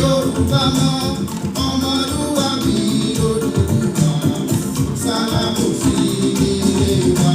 Yorùbá mọ́ ọmọlúwàbí lórúkọ sálámù sí ilé wa.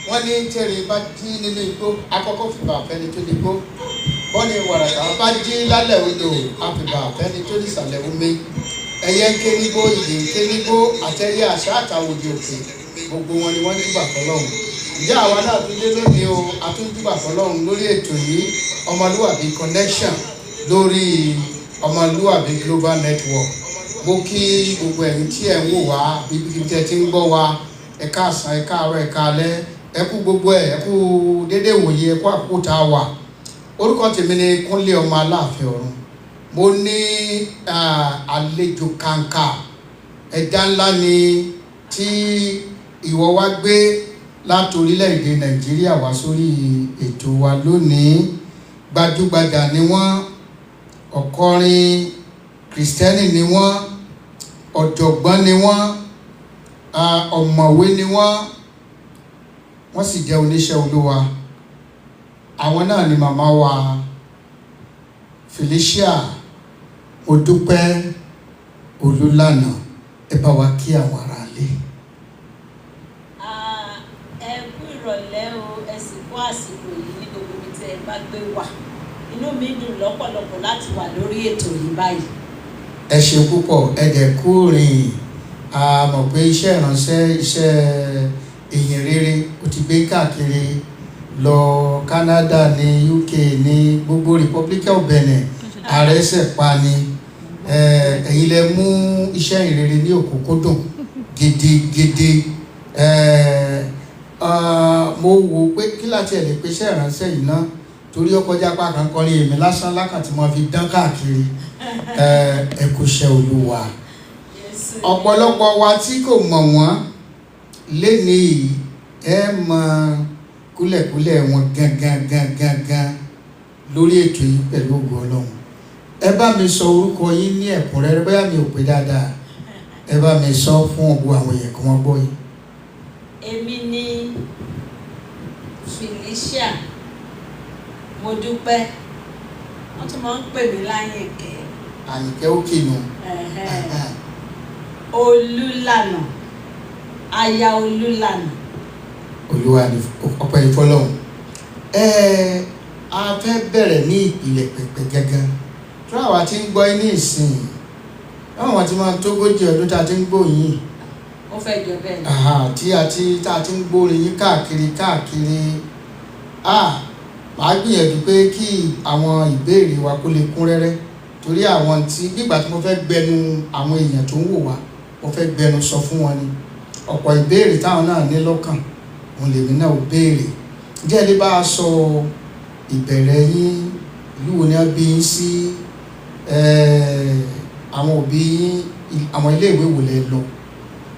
Wọ́n ní tẹ̀rẹ̀ bá jí nínú igbó akọ́kọ́ fìbà fẹ́ni tó ní igbó wọ́n ní wàràkà bá jí lálẹ́ odò àfìbà fẹ́ni tó ní ìsàlẹ̀ omi ẹyẹ ń ké nígbó ìdè ń ké nígbó àtẹ̀yẹ àṣà àtàwòdì òkè gbogbo wọn ni wọ́n ní júbà fọlọ́run. Ìyá àwa náà tún dé lónìí o a tún júbà fọlọ́run lórí ètò yìí ọmọlúwàbí connection lórí ọmọlúwàbí global network. Mo kí gbogbo ẹ̀yin tí ẹ̀ ń wò wá bíbí tẹ́ ti ń gbọ́ wa ẹ káàsán ẹ káàárọ̀ ẹ káalẹ́ ẹ kú gbogbo ẹ kú dédé wòye ẹ kú àkókò wà. Orúkọ tèmi ni Kúnlé ọmọ Aláàfin Ọ̀run. Mo ní àlejò kàǹkà ẹ̀dá ńlá ni tí ìwọ wá gbé láti orílẹ̀-èdè Nàìjíríà wá sórí ètò wa lónìí. Gbajúgbajà ni wọ́n, ọ̀kọrin Kristẹni ni wọ́n, ọ̀jọ̀gbọ́n ni wọ́n, ọ̀mọ̀wé ni wọ́n sì jẹ́ oníṣẹ́ Olúwa. Àwọn náà ni màmá wa Felicia Modúpẹ́ Olúlànà. Ẹ bá wa kí àwọn ará ilé. Ẹ kú ìrọ̀lẹ́ o, ẹ sì kú àsìkò yìí ní gbogbo ibi tí ẹ bá gbé wà. Inú mi dùn lọ́pọ̀lọpọ̀ láti wà lórí ètò yìí báyìí. Ẹ ṣe púpọ̀, ẹ dẹ̀ kú rìn. A mọ̀ pé iṣẹ́ ìránṣẹ́ iṣẹ́ ìyìn rere ó ti gbé káàkiri lọ Canada ní UK ní gbogbo Republic of Benin ààrẹ ṣẹ̀ pa ni ẹ̀yin lẹ mú iṣẹ́ ìyìn rere ní òkúnkúndùn gidigidi. Mo wò pé kí láti ẹ̀ lè pe iṣẹ́ ìránṣẹ́ yìí ná torí ó kọjá apá kan kọrin èmi lásán lákàtí mo fi dán káàkiri ẹ kú iṣẹ́ Olúwa. Ọ̀pọ̀lọpọ̀ wa tí kò mọ̀ wọ́n lénìí ẹ mọ kúlẹ̀kúlẹ̀ wọn gangan lórí ètò yìí pẹ̀lú ògo Ọlọ́run. Ẹ bá mi sọ orúkọ yín ní ẹ̀kúnrẹ́rẹ́ bóyá mi ò pé dáadáa ẹ bá mi sọ fún ọgbọ àwọn èèyàn kí wọ́n gbọ́ yìí. Èmi ni Felicia Modúpẹ́, wọ́n tún máa ń pè mí láyìnkẹ́. Àyìnkẹ́ òkè nù. Olúlànà, aya Olúlànà. Olúwa ni ọpẹ́ ní fọ́lọ́run. A fẹ́ bẹ̀rẹ̀ ní ìpìlẹ̀ pẹ̀pẹ̀ gẹ́gẹ́ tó àwa tí ń gbọ́ ní ìsìn àwọn tí máa tó 40 ọdún tá a ti ń gbóyìn. Ó fẹ́ jọ bẹ́ẹ̀ ni. Tí a ti ń gbórin yín káàkiri. Màá gbìyànjú pé kí àwọn ìbéèrè wa kó lè kún rẹ́rẹ́ torí àwọn tí nígbà tí mo fẹ́ gbẹnu àwọn èèyàn tó ń wò wá mo fẹ́ gbẹnu sọ fún wọn ni ọ̀pọ̀ ìbéèrè táwọn náà ní lọ́kàn òun lèmi náà ò béèrè. Ǹjẹ́ ẹ lè bá a sọ ìbẹ̀rẹ̀ yín, ìlú wo ni a bí yín sí, àwọn òbí yín, àwọn ilé ìwé wo lẹ lọ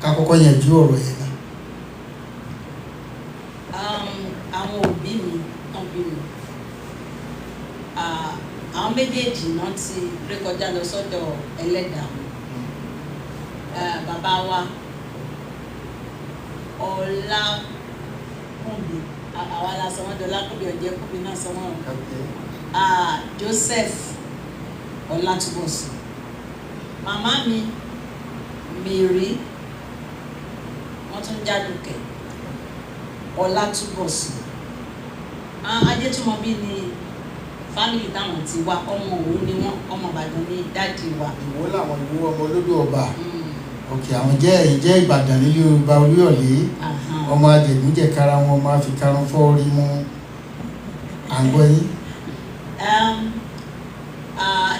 ká kọ́kọ́ yanjú ọ̀rọ̀ yẹn náà. Àwọn òbí mi wọ́n bí méjèèjì náà ti rékọjá lọ sọ́dọ̀ ẹlẹ́dàá wọn. Bàbá wa Ọlákùnbí, àwa la sọ wọ́n di Ọlákùnbí, Ọ̀jẹ́kùnbí náà sọ wọ́n. Joseph Ọlátúbọ̀sún. Màmá mi Mary, wọ́n tún Jádùkẹ́ Ọlátúbọ̀sún. Ajétúmọ̀bí ni fámìlì táwọn ti wá, ọmọ òun ni wọ́n, ọmọ Ìbàdàn ní dáàdì wa. Ìwó làwọn ìwó ọmọ olódò ọba. Òkè àwọn jẹ́ Ìbàdàn nílé Yorùbá Olúyọ̀lé. Ọmọ Adẹ̀gúnjẹ̀ kára wọn máa fi karùn fọ́ orí mú àgbọ̀ yín.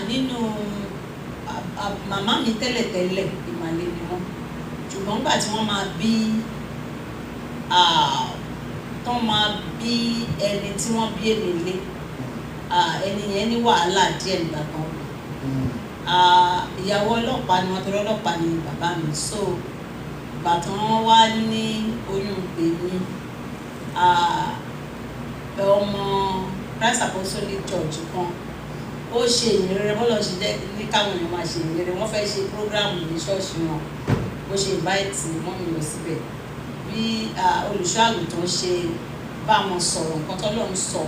Nínú màmá mi tẹ́lẹ̀tẹ́lẹ̀ Ìmàlẹ́ ni wọ́n, ṣùgbọ́n nígbà tí wọ́n máa bí ẹni tí wọ́n bí èmi lé, ẹni yẹn ní wàhálà díẹ̀ nígbà kan. Ìyàwó ọlọ́pàá ni wọ́n, torí ọlọ́pàá ni bàbá mi. So ìgbà tí wọ́n wá ní oyún èmi, ọmọ Christ Apostolic Church kan ó ṣe ìrere, bọ́lọ̀ ṣe jẹ́ ní káwọn èèyàn máa ṣe ìrere. Wọ́n fẹ́ ṣe prógráàmù ní ṣọ́ọ̀ṣì wọn, bó ṣe invite mọ́mì lọ síbẹ̀. Bí olùṣọ́ àgùntàn ṣe bá wọn sọ̀rọ̀ nǹkan t'Ọlọ́run sọ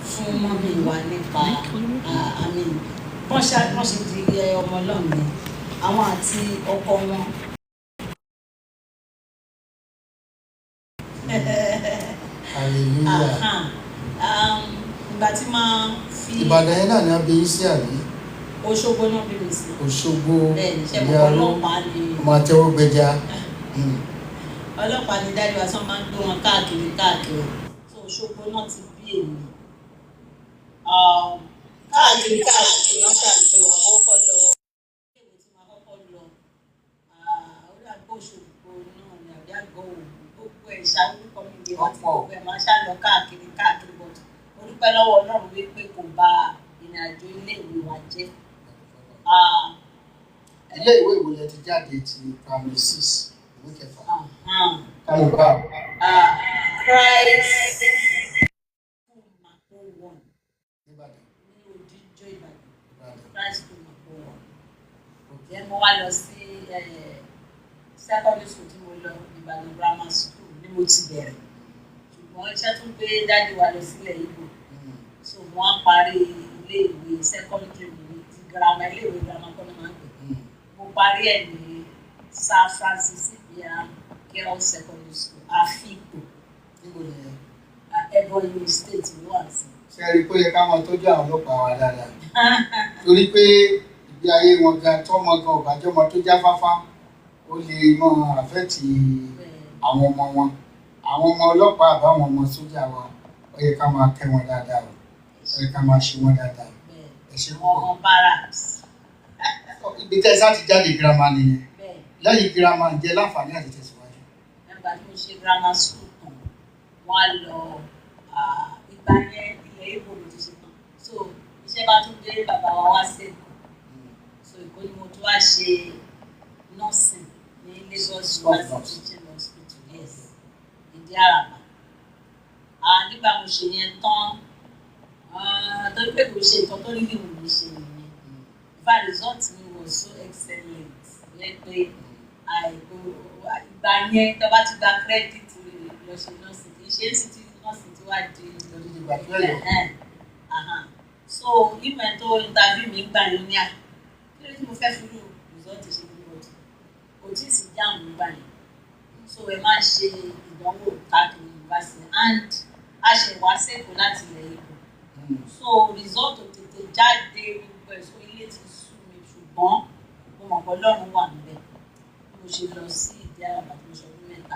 fún mọ́mì wa nípa àmì wọ́n ṣe di ọmọ Ọlọ́run ni àwọn àti ọkọ wọn. Hallelujah. Ìgbà tí máa fi Ìbàdàn yẹn náà ni a bí yín sí àbí? Òṣogbo náà bí mi sí. Òṣogbo ìyàrá ọlọ́pàá ni ọmọ àtẹwọ́gbẹja. Ọlọ́pàá ni dájú wa tí wọ́n máa ń gbé wọn káàkiri. So Òṣogbo náà ti bí èmi. Káàkiri wọ́n ṣàlùfẹ́ wa kọ́kọ́ lọ. Ilé ìwé tí wọ́n kọ́kọ́ lọ, orí àgbọ̀ Òṣogbo náà ni àbí àgbọ̀ òwò, gbogbo ẹ̀ ṣàlùkọ́ mi lè wọ́n ti gbogbo ẹ̀ máa ṣàlọ káàkiri. But mo dúpẹ́ lọ́wọ́ Ọlọ́run wípé kò bà ìrìn àjò ilé ìwé wa jẹ́. Ilé ìwé ìwé yẹn ti jáde ti primary 6 ìwé kẹfà. Káyọ̀ bá. Christ Mapo 1 Ìbàdàn. ní Òdìjọ́ Ìbàdàn. Christ Mapo 1. Then mo wá lọ sí secondary school tí mo lọ, Ìbàdàn grammar school ni mo ti bẹ̀rẹ̀. Ṣùgbọ́n iṣẹ́ tún gbé dájú wa lọ sílẹ̀ Ìgbò. So mo wá parí ilé ìwé secondary mi ti grammar, ilé ìwé grammar kọ́ni máa ń pè. Mo parí ẹ̀ ní Sir Francis Xavier Girls Secondary School, Afikpo. Níbo ni ẹ? Ebonyi State ló wà sí. Ṣé ẹ rí i pé ó yẹ ká máa tọ́jú àwọn ọlọ́pàá wa dáadáa? Torí pé ìgbé ayé wọn gan tọ́mọ gan ọ̀bájọ́mọ tó jáfáfá ó lè máa àfẹ́tì àwọn ọmọ wọn. Àwọn ọmọ ọlọ́pàá àbáwọn ọmọ sójà wa ó yẹ ká máa kẹ́ wọn dáadáa o. Ó yẹ ká máa ṣe wọn dáadáa. Ẹ ṣe púpọ̀. Ọmọ barracks. Ibi tẹ́ sá ti jáde girama nìyẹn. Lẹ́yìn girama ǹjẹ́ láǹfààní àti tẹ̀síwájú. Nígbà tí mo ṣe grammar school tán, wọ́n á lọ ìgbà yẹn ilẹ̀ Ìgbò ló ti ṣe tán. So iṣẹ́ bá tún dé bàbá wa wá sí Èkó. So Èkó ni mo tún wá ṣe nursing ní Lagos University Teaching Hospital, yes, Ìdí Àràbà. Nígbà mo ṣe yẹn tán, torí pé kò ṣe nǹkan tó rí ní ìwé ṣe nìyẹn. The result mi was so excellent. Lẹ́gbẹ̀ẹ́ ìgbà yẹn tó bá ti gba credit lọ ṣe nọ́ọ̀sì, kì í ṣe é sì ti nọ́ọ̀sì tí wàá di so ìmọ̀ tó interview mi gbà yẹn ní kí ló tí mo fẹ́ fi result ṣe ní bọ́ọ̀dù kò tí ì sì jáàmù nígbà yẹn. So ẹ máa ṣe ìdánwò káàkiri yunifásitì and a ṣe wá sẹ́kọ̀ọ́ láti ilẹ̀ Ìgbò. So result tètè jáde gbogbo ẹ̀ so ilé ti sú mi, ṣùgbọ́n mo mọ̀ pé Ọlọ́run wà níbẹ̀. Mo ṣe lọ sí Ìdí Àràbà tó ṣe ọdún mẹ́ta.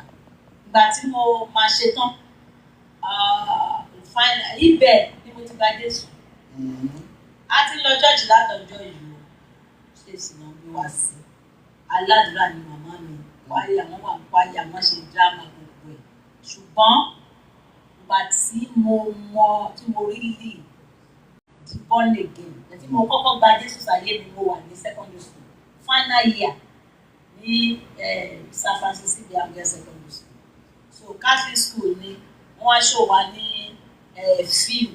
Ìgbà tí mo máa ṣe tán, ibẹ̀ ni mo ti gba Jésù. A ti lọ church látọjọ́ ìlú ṣe ìsìnà gbé wá sí. Aládùúrà ni màmá mi, wáyà wọn wà wáyà wọn ṣe dírámà gbogbo ẹ̀. Ṣùgbọ́n ìgbà tí mo rí lì di born again, tí mo kọ́kọ́ gba Jésù sáyé ni mo wà ní secondary school final year ní Sir Francis Xavier Girls Secondary School. So Catholic school ni wọ́n á show wa ní film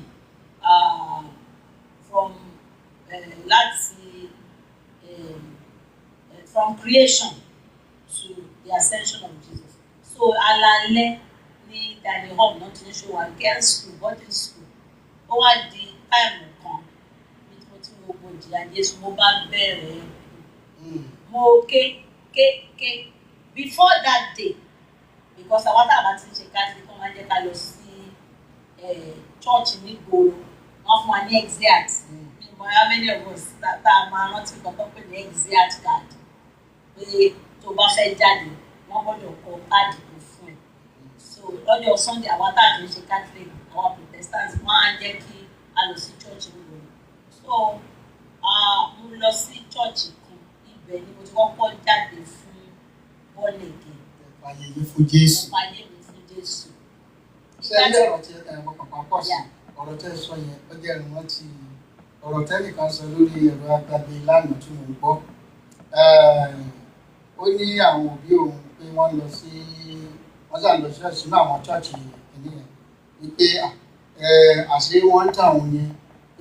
from láti from creation to the ascension of Jesus. So alalẹ́ ní Daniel Hall náà ti ń ṣe wà girls school boarding school. Ó wá di táìmù kan bí mo ti wo gbòdì àjẹsùn mo bá bẹ̀rẹ̀ mo ké before that day because àwọn táwọn bá ti ń ṣe Catholic wọ́n máa ń jẹ́ ká lọ sí church ní gbòòrò wọ́n fún wa ní exeat ìmọ̀ how many of us tá a máa rántí kankan pé ní exeat card pé tó bá fẹ́ jáde wọ́n gbọ́dọ̀ kọ káàdì tó fún ẹ so lọ́jọ́ Sunday àwọn táwọn ń ṣe Catholic àwọn Protestants wọ́n á jẹ́ kí a lọ sí church ní gbòòrò so mo lọ sí church kan ibẹ̀ ni mo ti kọ́kọ́ jáde fún bọ́ọ̀lù èké. Ayẹyẹ fún Jésù. Ayẹyẹ fún Jésù. Ṣé ilé ọ̀rọ̀ tí ẹ̀rọ pàpà pọ̀ sí ọ̀rọ̀ tẹ́ ẹ sọ yẹn ó jẹ́ ẹ̀rọ wọn ti ọ̀rọ̀ tẹ́lẹ̀ kan sọ lórí ẹ̀rọ agbábẹ́ lánàá tí mo ń gbọ́. Ó ní àwọn òbí òun pé wọ́n lọ sí wọ́n sàn lọ sí sínú àwọn chọ́ọ̀chì ìní yẹn wípé àṣé wọ́n ń tà òun yẹn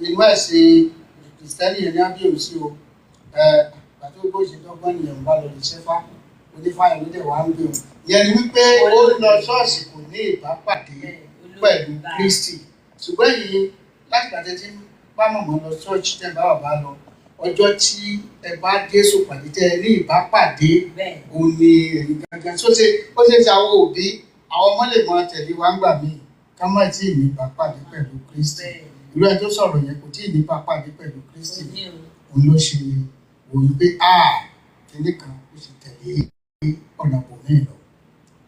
inú ẹ̀sìn kìrìsìtẹ́nì yẹn ní ábíyèmí sí o pàtó bó ṣe dọ́gbọ́n nìyẹn ń bá lọ lè ṣẹ́fà onífàyàn ló dẹ̀ wá ń gbé wọn. Ìyẹn ni wípé ó lọ ṣọ́ọ̀ṣì kò ní ìbápàdé pẹ̀lú Kristi ṣùgbọ́n yìí láti pàdé tí bá mọ̀mọ́ lọ ṣọ́ọ̀ṣì tẹ́ bá bàbá lọ ọjọ́ tí ẹ bá Jésù pàdé tẹ́ ẹ ní ìbápàdé òun ni èyí gangan ó ṣe ti àwọn òbí àwọn ọmọ lè mọ tẹ̀lé wa ń gbà míì ká má tí ì ní ìbápàdé pẹ̀lú Kristi irú ẹ tó sọ̀rọ̀ yẹn kò tí ì ní ìbápàdé pẹ̀lú Kristi òun ló ṣe òun pé kíní kan ó ṣe tẹ̀lé ọ̀nà bòmíì lọ.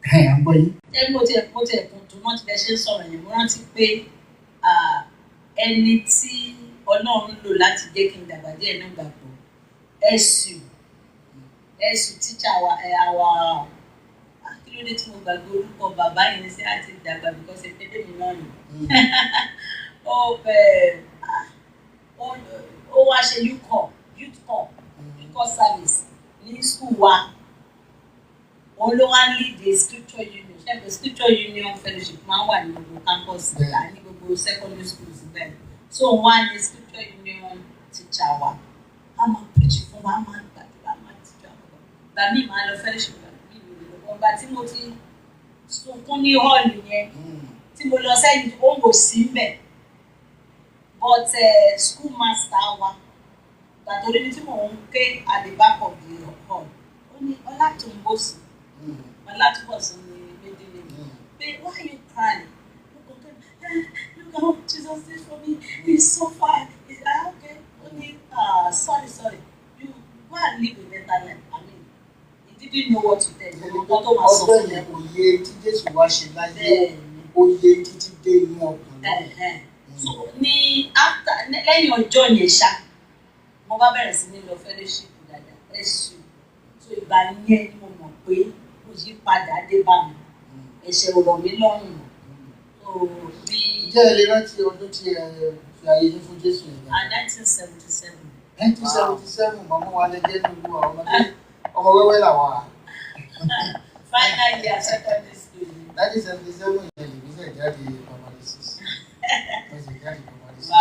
À ń gbọ́ yín. Ṣé mo tẹ̀ tó wọ́n ti fẹ́ ṣe ń sọ̀rọ̀ yẹn mo rántí pé ẹni tí Ọlọ́run lò láti jẹ́ kí n dàgbà díẹ̀ náà gbàgbọ́ ẹ̀sù tíṣà àwa kí ló dé tí mo gbàgbé orúkọ bàbá yẹn ní sí àti ìdàgbà because ẹ̀pẹ́dẹ́ mi náà nù. Ó wá ṣe youth corps service ní school wa. Òun ló wá lead the scripture union ṣẹ́gun scripture union fellowship máa ń wà ní gbogbo campus ní gbogbo secondary schools bẹ́ẹ̀ so òun wá ní scripture union teacher wa a máa preach fún wa a máa gbàdúrà a máa teach àwọn ọmọ gbà mí máa lọ fellowship gbà mí ìlú ọgbà tí mo ti sunkún ní hall yẹn tí mo lọ sẹ́yìn ó ń wò sí mbẹ̀ but school master wa gbàtọ́ níbi tí mò ń ké at the back of the hall ó ní Ọlátúnbọ̀sún Ọlátúnbọ̀sún ni méjì lè mú pé why you crying look how Jesus did for me he's so far he's okay ó ní sorry you go and live a better life I mean he didn't know what to tell you ọgbọ́n tó máa sọ fún yẹn òye tí Jésù wá ṣe láyé òye títí dé inú ọkàn náà. So ní lẹ́yìn ọjọ́ yẹn ṣá mo bá bẹ̀rẹ̀ sí ní lọ fellowship dáadáa ẹ̀sùn so ìgbà yẹn ni mo mọ̀ pé mo yí padà dé bá mi ẹ̀ṣẹ̀ ọ̀rọ̀ mi lọ́rùn so bí. Ǹjẹ́ ẹ lè rántí ọdún tí ẹ fi ayé yín fún Jésù yẹn? 1977. 1977 màmá wa lè jẹ́ nínú àwọn ọmọ wẹ́wẹ́ làwọn à. Final year secondary school. 1977 yẹn lè gbèsè jáde primary 6. Wọ́n sì jáde primary 6.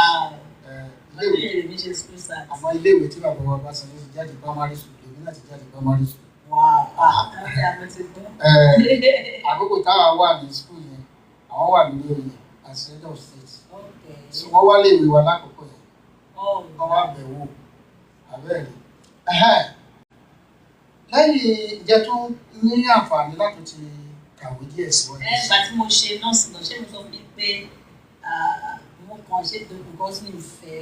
Àwọn iléèwé tí bàbá wa bá san ló ti jáde primary school èmi náà ti jáde primary school. Àkókò táwa wà ní school yẹn àwọn wà lórí oyè as head of state. So wọ́n wá léèwé wa lákòókò yẹn. Wọ́n wá bẹ̀wò abẹ́rẹ́. Lẹ́yìn ìjẹ́ tó ní àǹfààní láti ti kàwé díẹ̀ síwájú. Ìgbà tí mo ṣe nọ́ọ̀sì náà ṣé mo sọ fún mi pé mo kàn ṣe tó because mi fẹ́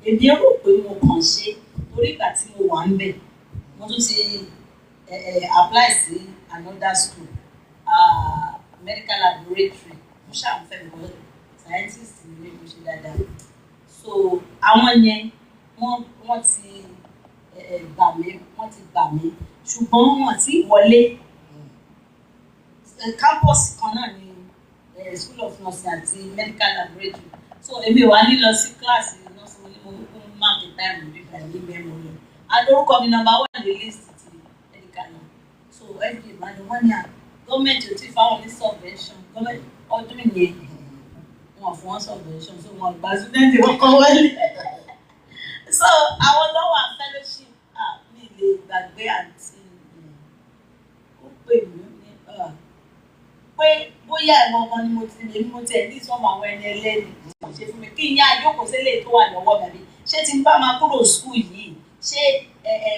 èmi rò pé mo kàn ṣe torí ìgbà tí mo wà ń bẹ̀ mo tún ti apply sí another school medical laboratory mo ṣàǹfẹ́ mi scientist ni mo ṣe dáadáa so àwọn yẹn wọ́n ti gbà mí ṣùgbọ́n wọ́n ti wọlé campus kan náà ni school of nursing àti medical laboratory so èmi wà ní lọ sí kíláàsì nursing ní mo mark the time nígbà ní mẹ́rin lọ adórúkọ mi number 1 ní list ti medical náà so every ìbàdàn wọn ní gọ́ọ̀mẹ̀ntì ò tí fáwọn ní subvention gọ́ọ̀mẹ̀ntì ọdún yẹn wọn fún wọn subvention so wọn gba student wọn kọ wọlé So àwọn tó wà fellowship mi lè gbàgbé àti ó pè mí ní pé bóyá ẹ̀wọ̀n ọmọ ni mo ti lè mo ti ẹ̀ ní ìsọmọ àwọn ẹni ẹlẹ́ni kò ṣe fún mi kí n yá àjókòó sílé tó wà lọ́wọ́ mi ṣé tí n bá máa kúrò school yìí ṣé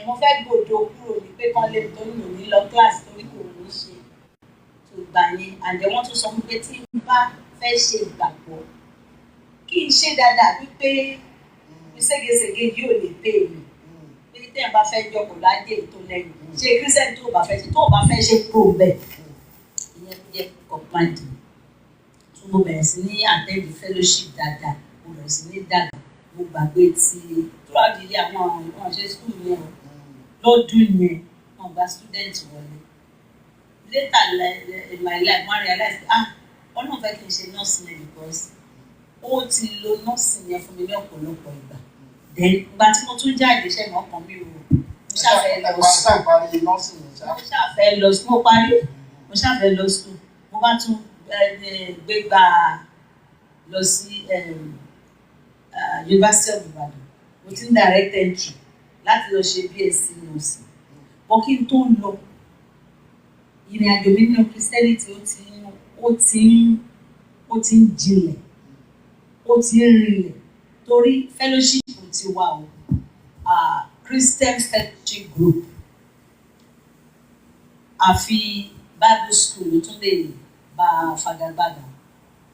mo fẹ́ gbòdo kúrò ní pé kán lè tó nù mí lọ class torí kò ní ṣe tó gbà yẹn àdé wọ́n tún sọ fún pé tí n bá fẹ́ ṣe ìgbàgbọ́ kí n ṣe dáadáa wípé ségesège yóò lè pè mí pé tẹ́ ẹ bá fẹ́ jókòó lájẹ́ ètò lẹ́yìn ṣe kírísítẹ́nì tó bá fẹ́ ṣe kúrò bẹ́ẹ̀ ìyẹn jẹ́ kọ̀páǹdì tó mo bẹ̀rẹ̀ sí ní attend fellowship dáadáa mo bẹ̀rẹ̀ sí ní dàgbà mo gbàgbé tí throughout the year àwọn ṣe school yẹn lọ́dún yẹn wọ́n gba student wọlé later in my life wọ́n realize ọlọ́run fẹ́ kí n ṣe nursing yẹn because ó ti lo nursing yẹn fún mi ní ọ̀pọ̀lọpọ̀ ìgbà then ìgbà tí mo tún jáde ṣe mọ́ ọkàn mi rò mo ṣàfẹ́ lọ sí mo parí mo ṣàfẹ́ lọ school mo bá tún gbégbá lọ sí University of Ibadan mo ti ń direct entry láti lọ ṣe BSc nursing bọ́ kí n tó ń lọ ìrìn àjò mi nínú Christianity ó ti ń jinlẹ̀ ó ti ń rinlẹ̀ torí fellowship ti wà o Christian fellowship group àfi Bible school ló tún lè bá fagagbága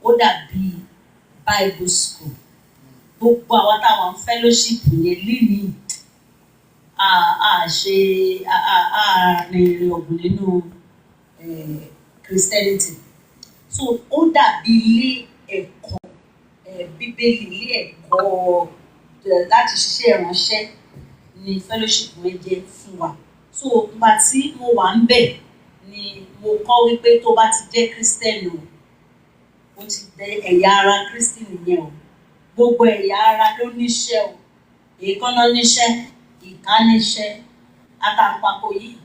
ó dàbí Bible school gbogbo àwọn táwọn fellowship yẹn lílì rìnrìn ọ̀gùn nínú Christianity so ó dàbí ilé ẹ̀kọ́ bíbélì ilé ẹ̀kọ́ láti ṣiṣẹ́ ìránṣẹ́ ni fellowship mi jẹ́ fún wa so nígbà tí mo wà ń bẹ̀ ni mo kọ́ wípé tó bá ti jẹ́ Christian o ti dẹ ẹ̀yà ara Christian yẹn o gbogbo ẹ̀yà ara ló níṣẹ́ o èékánná níṣẹ́ ìka níṣẹ́ àtàǹpàkò yìí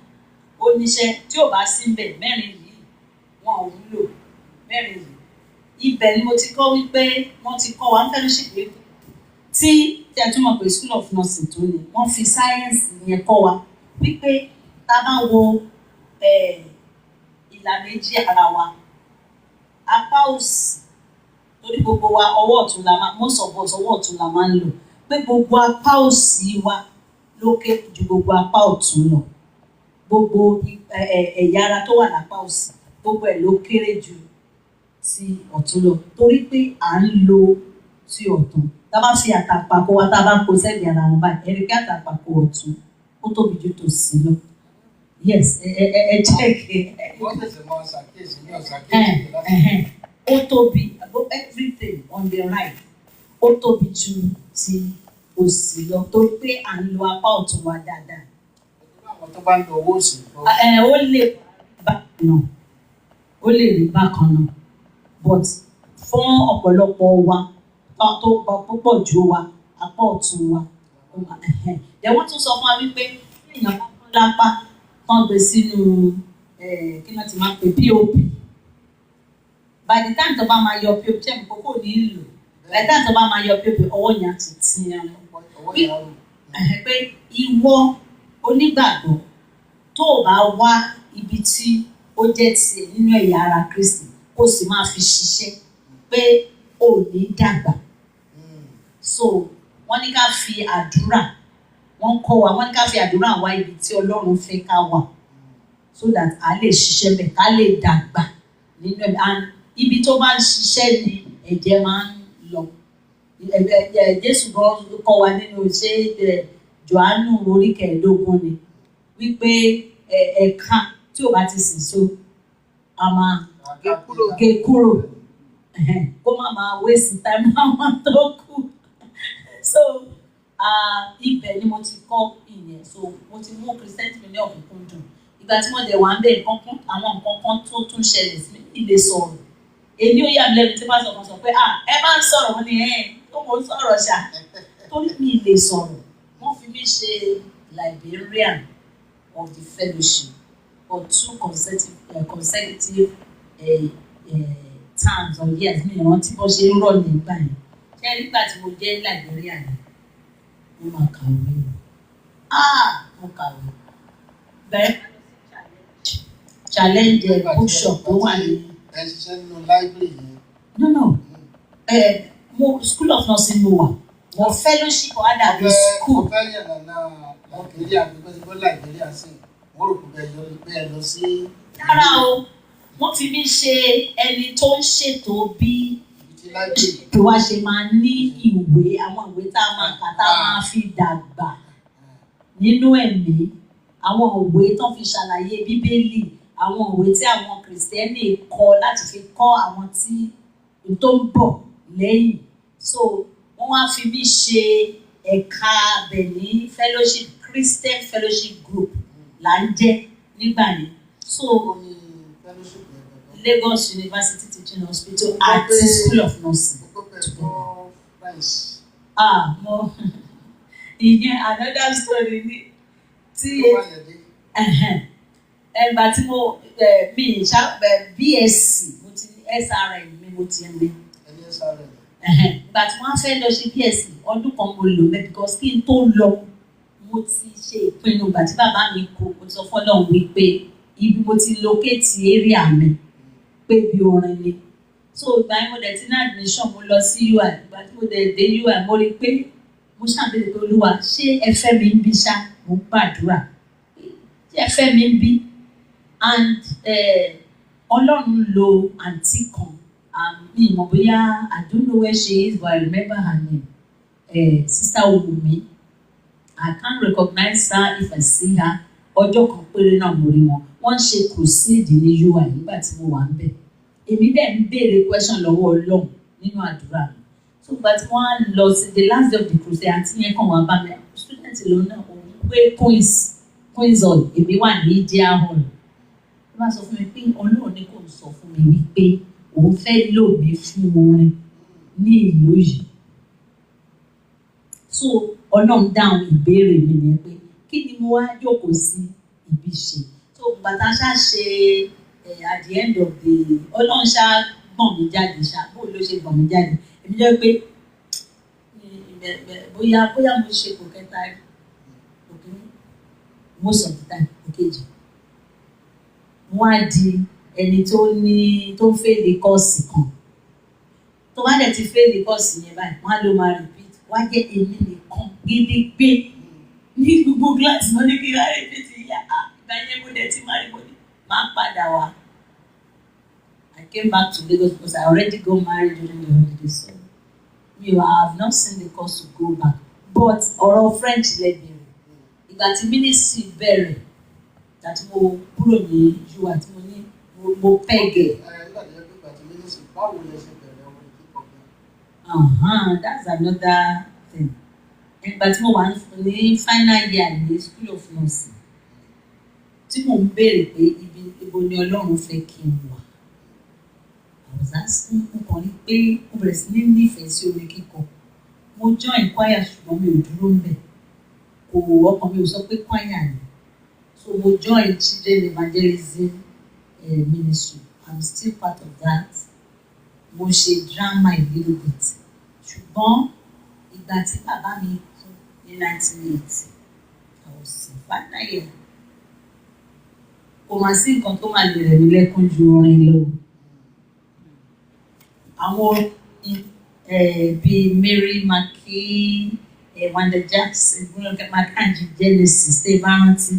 ó níṣẹ́ tí ò bá sí bẹ̀ mẹ́rin yìí wọn ò wúlò mẹ́rin yìí ibẹ̀ ni mo ti kọ́ wípé wọ́n ti kọ́ wa ń fellowship wípé tí a tún mọ̀ pé school of nursing tó ní wọ́n fi sáyẹ́ǹsì yẹn kọ́ wa wípé tá a bá wo ìlà méjì ara wa apá òsì torí gbogbo wa ọwọ́ ọ̀tún la máa most of us ọwọ́ ọ̀tún la máa ń lò pé gbogbo apá òsì wa lókè ju gbogbo apá ọ̀tún lọ gbogbo ẹ̀yà ara tó wà lápá òsì gbogbo ẹ̀ ló kéré ju ti ọ̀tún lọ torí pé à ń lo ti ọ̀tún tá a bá fi àtàpàkò wa tá a bá kó sẹ́gbẹ̀ẹ́ ara wọn báyìí ẹ̀rí kí àtàpàkò ọ̀tún ó tóbi ju tòsì lọ yes ẹ jẹ́ wọ́n tẹ̀sẹ̀ máa ṣàkíyèsí ní ọ̀ṣàkíyèsí ó tóbi above everything on the right ó tóbi ju ti òsì lọ torí pé à ń lo apá ọ̀tún wa dáadáa. àwọn tó bá ń lo owó òsì lọ. ó lè bákan náà ó lè rí bákan náà but fún ọ̀pọ̀lọpọ̀ wa tó gba púpọ̀ jù wa apá ọ̀tún wa ẹ̀ wọ́n tún sọ fún wa wípé èèyàn bá kọ́ lápá tán gbé sínú kí wọ́n ti máa pè POP by the time tó bá máa yọ POP ṣé mi kókó ní ìlú by the time tó bá máa yọ POP ọwọ́ yẹn á ti tì í pé ìwọ onígbàgbọ́ tó o bá wá ibi tí ó jẹ́ tiẹ̀ nínú ẹ̀yà ara Kristi kó o sì máa fi ṣiṣẹ́ pé o ò ní dàgbà so wọ́n ní ká fi àdúrà wọ́n kọ́ wa wọ́n ní ká fi àdúrà wá ibi tí Ọlọ́run fẹ́ ká wà so that a lè ṣiṣẹ́ bẹ̀ ká lè dàgbà nínú ẹ̀ and ibi tó bá ń ṣiṣẹ́ ni ẹ̀jẹ̀ máa ń lọ Jésù gan kọ́ wa nínú ṣé Jòhánù orí 15 ni wípé ẹ̀ka tí ò bá ti sìn so a máa gé kúrò kó má máa waste time àwọn tó kù so ibẹ̀ ni mo ti kọ́ ìyẹn so mo ti mú Christianity mi ní ọ̀kúnkúndùn ìgbà tí wọ́n dẹ̀ wá ń bẹ̀ àwọn nǹkan kan tó tún ṣẹlẹ̀ sí ilé sọ̀rọ̀ èyí ó yà mí lẹ́nu tí pásítọ̀ kan sọ pé ẹ máa ń sọ̀rọ̀ wọn ni tó mò ń sọ̀rọ̀ ṣá torí mi lè sọ̀rọ̀ wọ́n fi mí ṣe librarian of the fellowship for 2 consecutive terms or years mi ìrántí bó ṣe ń rọ̀ nígbà yẹn ṣé nígbà tí mo jẹ́ librarian mo máa kàwé mo kàwé bẹ́ẹ̀ challenge bookshop tó wà ní. ẹ ṣiṣẹ́ nínú library yẹn. no mo school of nursing mo wà mo fellowship ọ̀hádà bí school. mo fẹ́ yànnà náà Nàìjíríà gbígbé sí bó Nàìjíríà sí mo rò pé bẹ́ẹ̀ lọ sí. rárá o wọ́n fi mí ṣe ẹni tó ń ṣètò bí tó wá ṣe máa ní ìwé àwọn ìwé tá a máa kà tá a máa fi dàgbà nínú ẹ̀mí àwọn ìwé tó fi ṣàlàyé bíbélì àwọn ìwé tí àwọn kìrìsìtẹ́nì kọ láti fi kọ́ àwọn tí tó ń bọ̀ lẹ́yìn so wọ́n wá fi mí ṣe ẹ̀ka abẹ̀ ní fellowship Christian Fellowship Group là ń jẹ́ nígbà yẹn so Lagos University Teaching Hospital àti School of Nursing. Mo ìyẹn another story ni tí ẹgbà tí mo mi BSc mo ti ní SRM mi mo ti ń lé. Ìgbà tí wọ́n fẹ́ lọ ṣe BSc ọdún kan mo lò mẹ́ because kí n tó lọ mo ti ṣe ìpinnu ìgbà tí bàbá mi kú mo ti sọ fọ́lọ́run wípé ibi mo ti locate area mi pé bí orin ni so ìgbà yẹn mo dẹ̀ ti ní admission mo lọ sí UI ìgbà tí mo dẹ̀ dé UI mo rí pé mo ṣàbẹ̀wò pé Olúwa ṣé ẹ fẹ́ mi ń bí ṣá mo gbàdúrà ṣé ẹ fẹ́ mi ń bí and Ọlọ́run lo àǹtí kan mi mọ̀ bóyá I don't know where she is but I remember her name Sister Wumi I can't recognize her if I see her ọjọ́ kan péré náà mo rí wọn wọ́n ṣe crusade ní UI nígbà tí mo wà ń bẹ̀ èmi dẹ̀ ń béèrè question lọ́wọ́ Ọlọ́run nínú àdúrà mi so ìgbà tí wọ́n á lọ sí the last day of the crusade àti yẹn kàn wá bá mi student lòun náà òun pé Queens hall èmi wà ní Idea hall wọ́n bá sọ fún mi pé Ọlọ́run ní kò sọ fún mi wípé òun fẹ́ lò mí fún orin ní ìlú yìí so Ọlọ́run dáhùn ìbéèrè mi ni pé kí ni mo wá jókòó sí ibi ṣe so bàtà ṣá ṣe at the end of the Ọlọ́run ṣá gbọ̀n mi jáde ṣá bóun ló ṣe gbọ̀n mi jáde èmi jẹ́ pé bóyá mo ṣe kò kẹta òkè most of the time òkèjì wọ́n á di ẹni tó ń fèlè kọ́ọ̀sì kan tó bá dẹ̀ ti fèlè kọ́ọ̀sì yẹn báyìí wọ́n á ló máa repeat wọ́n á jẹ́ èmi nìkan gédégbé ní gbogbo gíláàsì mọ́ ní kí n rárí pé ti yá ìgbà yẹn mo dẹ̀ ti máa rí mo ní máa padà wá. I came back to Lagos because I already got married during the holiday so I have not seen the course to go back but ọ̀rọ̀ French lẹ bẹ̀rẹ̀ ìgbà tí ministry bẹ̀rẹ̀ àti mo kúrò ní UI àti mo ní mo pẹ́gẹ̀. That's another thing. Ìgbà tí mo wà ní final year ní School of Nursing tí mo ń béèrè pé ibo ni Ọlọ́run fẹ́ kí n wà. I was asking mo kàn ní pé mo bẹ̀rẹ̀ sí ní nífẹ̀ẹ́ sí orin kíkọ. Mo join choir ṣùgbọ́n mi ò dúró ń bẹ̀. Ọkàn mi ò sọ pé choir ni. So mo join children evangelism ministry. I'm still part of that. Mo ṣe drama a little bit. Ṣùgbọ́n ìgbà tí bàbá mi kú ní 1980, I was in final year. Kò máa sí nǹkan tó máa lè rẹ̀ mí lẹ́kún ju orin lọ. Àwọn bíi Mary Mackey, Wanda Jackson, Makanji Genesis, ṣe bá rántí.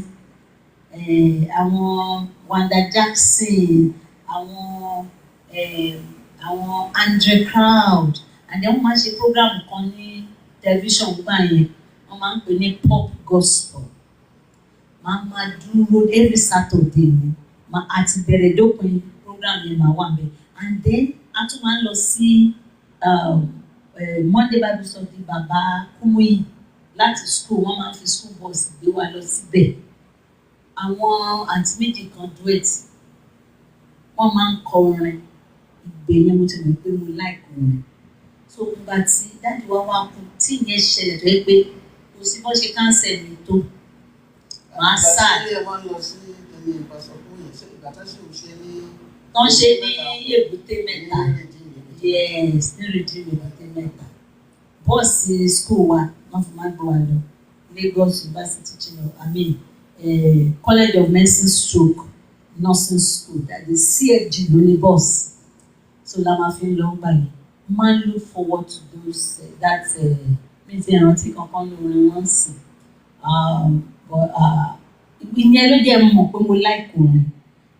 Àwọn Wanda Jackson, àwọn Andre Crowd, and then wọ́n máa ṣe program kan ní television gbà yẹn wọ́n máa ń pè ní pop gospel máa dúró every Saturday ni àti bẹ̀rẹ̀ dópin program yẹn máa wà bẹ́ẹ̀ and then a tún máa ń lọ sí Monday Bible study bàbá Kúmúyì láti school wọ́n máa ń fi school bus gbé wa lọ síbẹ̀ àwọn àǹtí méjì kan duet wọ́n máa ń kọ orin ìgbéyẹn mo ti mọ̀ pé mo like orin so nígbà tí dáàdi wa wá kú tí ìyẹn ṣẹlẹ̀ tó yẹ pé kò sí bó ṣe cancel ní tó máa sá. àgbà tí ẹ máa ń lọ sí ilé ìpàṣọkùn yìí ṣe ìgbà tó ṣe ń ṣe ní. wọ́n ṣe ní Èbúté Mẹ́ta yes ní Redeem Èbúté Mẹ́ta bọ́ọ̀sì school wa wọ́n fi máa gbọ́ wa lọ Lagos University College of Medicine stroke nursing school that the CFG ló ní bus so la máa fi ń lọ gbà yẹn máa ń look forward to those mi ti rántí kankan lórí wọn sìn but ìyẹn ló jẹ́ mọ̀ pé mo like orin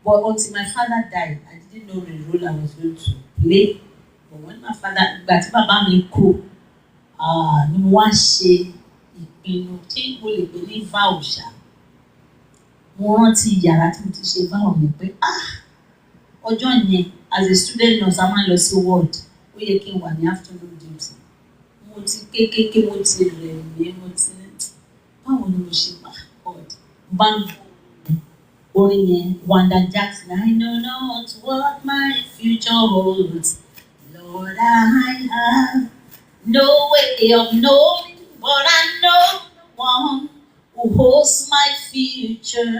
but until my father died I didn't know the role I was going to play but when my father ìgbà tí bàbá mi kú ni mo wá ṣe ìpinnu tí mo lè pè ní vow ṣá mo rántí yàrá tí mo ti ṣe vow mi pé ọjọ́ yẹn as a student nurse a máa ń lọ sí ward ó yẹ kí n wà ní afternoon duty mo ti kékeré mo ti rẹ̀ mí mo ti báwo ni mo ṣe pa God bá ń orin yẹn Wanda Jackson I know not what my future holds Lord I have no way of knowing but I know the one who holds my future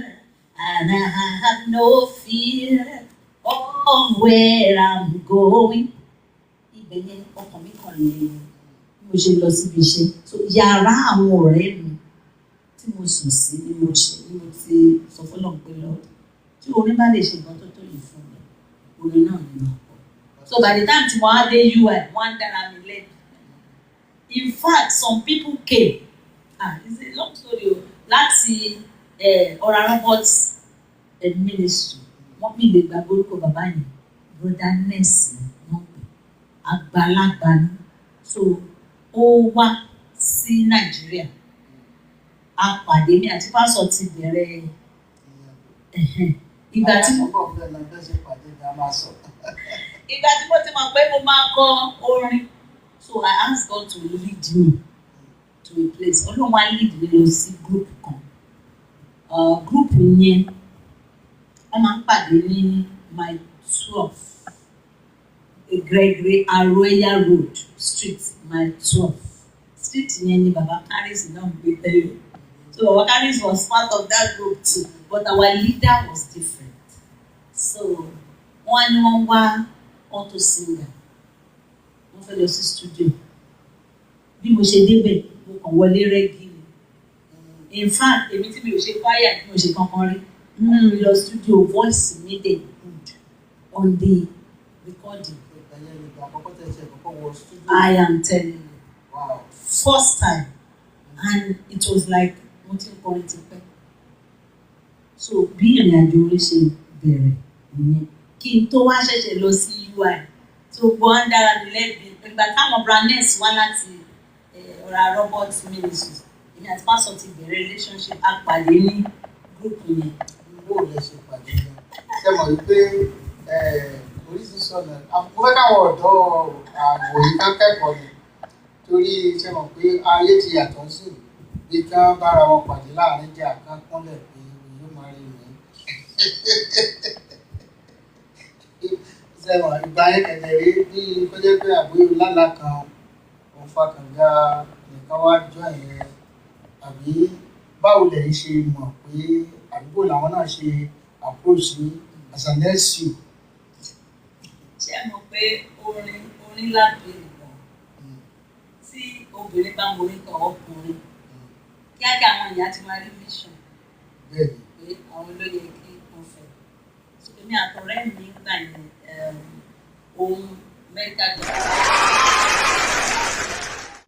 and I have no fear of where I'm going. Ibẹ̀ yẹn ọkàn mi kàn lè mo ṣe lọ síbi iṣẹ́ so yàrá àwọn ọ̀rẹ́ mi tí mo sùn sí ni mo ti sọ fọlọ́n pé lọ tí orin bá lè ṣe nǹkan tó tó yìí fún mi orin náà ni mo kọ so by the time tí mo á dé UI wọ́n á dára mi lẹ́nu in fact some people came it's a long story o láti Ora Roberts ministry wọ́n bí lè gbàgbé orúkọ bàbá yẹn broda nurse wọ́n pè àgbàlagbà ni so ó wá sí Nàìjíríà apàdé mi àti pásọ ti bẹ̀rẹ̀ ìgbà tí mo ti mọ̀ pé mo máa kọ orin so I asked God to lead me to a place Ọlọ́run wá lead mi lọ sí group kan group yẹn wọ́n máa ń pàdé ní my 12 Gregory Arroyo Road street my 12 street yẹn ni Baba Karis náà gbé tẹ́lẹ̀ so Baba Karis was part of that group too but our leader was different so wọ́n ní wọ́n wá auto singer wọ́n fẹ́ lọ sí studio bí mo ṣe débẹ̀ mo kàn wọlé rẹ́gí ni in fact èmi tí mi ò ṣe choir tí mo ṣe kankan rí we lọ studio voice mi dey good on the recording I am telling you wow. First time and it was like mo ti ń kọrin ti pẹ́ so bí ìrìn àjò orí ṣe bẹ̀rẹ̀ ìyẹn kí n tó wá ṣẹ̀ṣẹ̀ lọ sí UI tó gbọ́ ń dára mi lẹ́bi ìgbà táwọn brandness wá láti Ora Roberts ministry èmi àti pásọ ti bẹ̀rẹ̀ relationship apàdé ní group yẹn. Bó lẹ ṣe pàdé náà ṣe mọ̀ wípé oríṣiríṣi ọ̀nà mo fẹ́ káwọn ọ̀dọ́ àwòyí ká kẹ́kọ̀ọ́ ni torí ṣe mọ̀ pé ayé ti yàtọ̀ sí bí kán bára wọn pàdé láàrin jẹ́ àkán kúnlẹ̀ pé yóò máa rí mi. ṣe mọ̀ ìgbà yẹn kẹ̀kẹ́ rí bí kọjá pé àbúrò lálá kan òun fakànga nìkan wá jọ ẹ̀yẹn àbí báwo lẹ̀ ń ṣe mọ̀ pé àdúgbò làwọn náà ṣe approach ní as an SU. ṣé ẹ mọ̀ pé orin lábẹ́ ìbọn tí obìnrin bá ń borí kan ọkùnrin kíákíá àwọn èèyàn ti máa rí vision pé àwọn ló yẹ kí wọ́n fẹ́. èmi àtọ̀rẹ́ mi gbà yẹn ohun medical doctor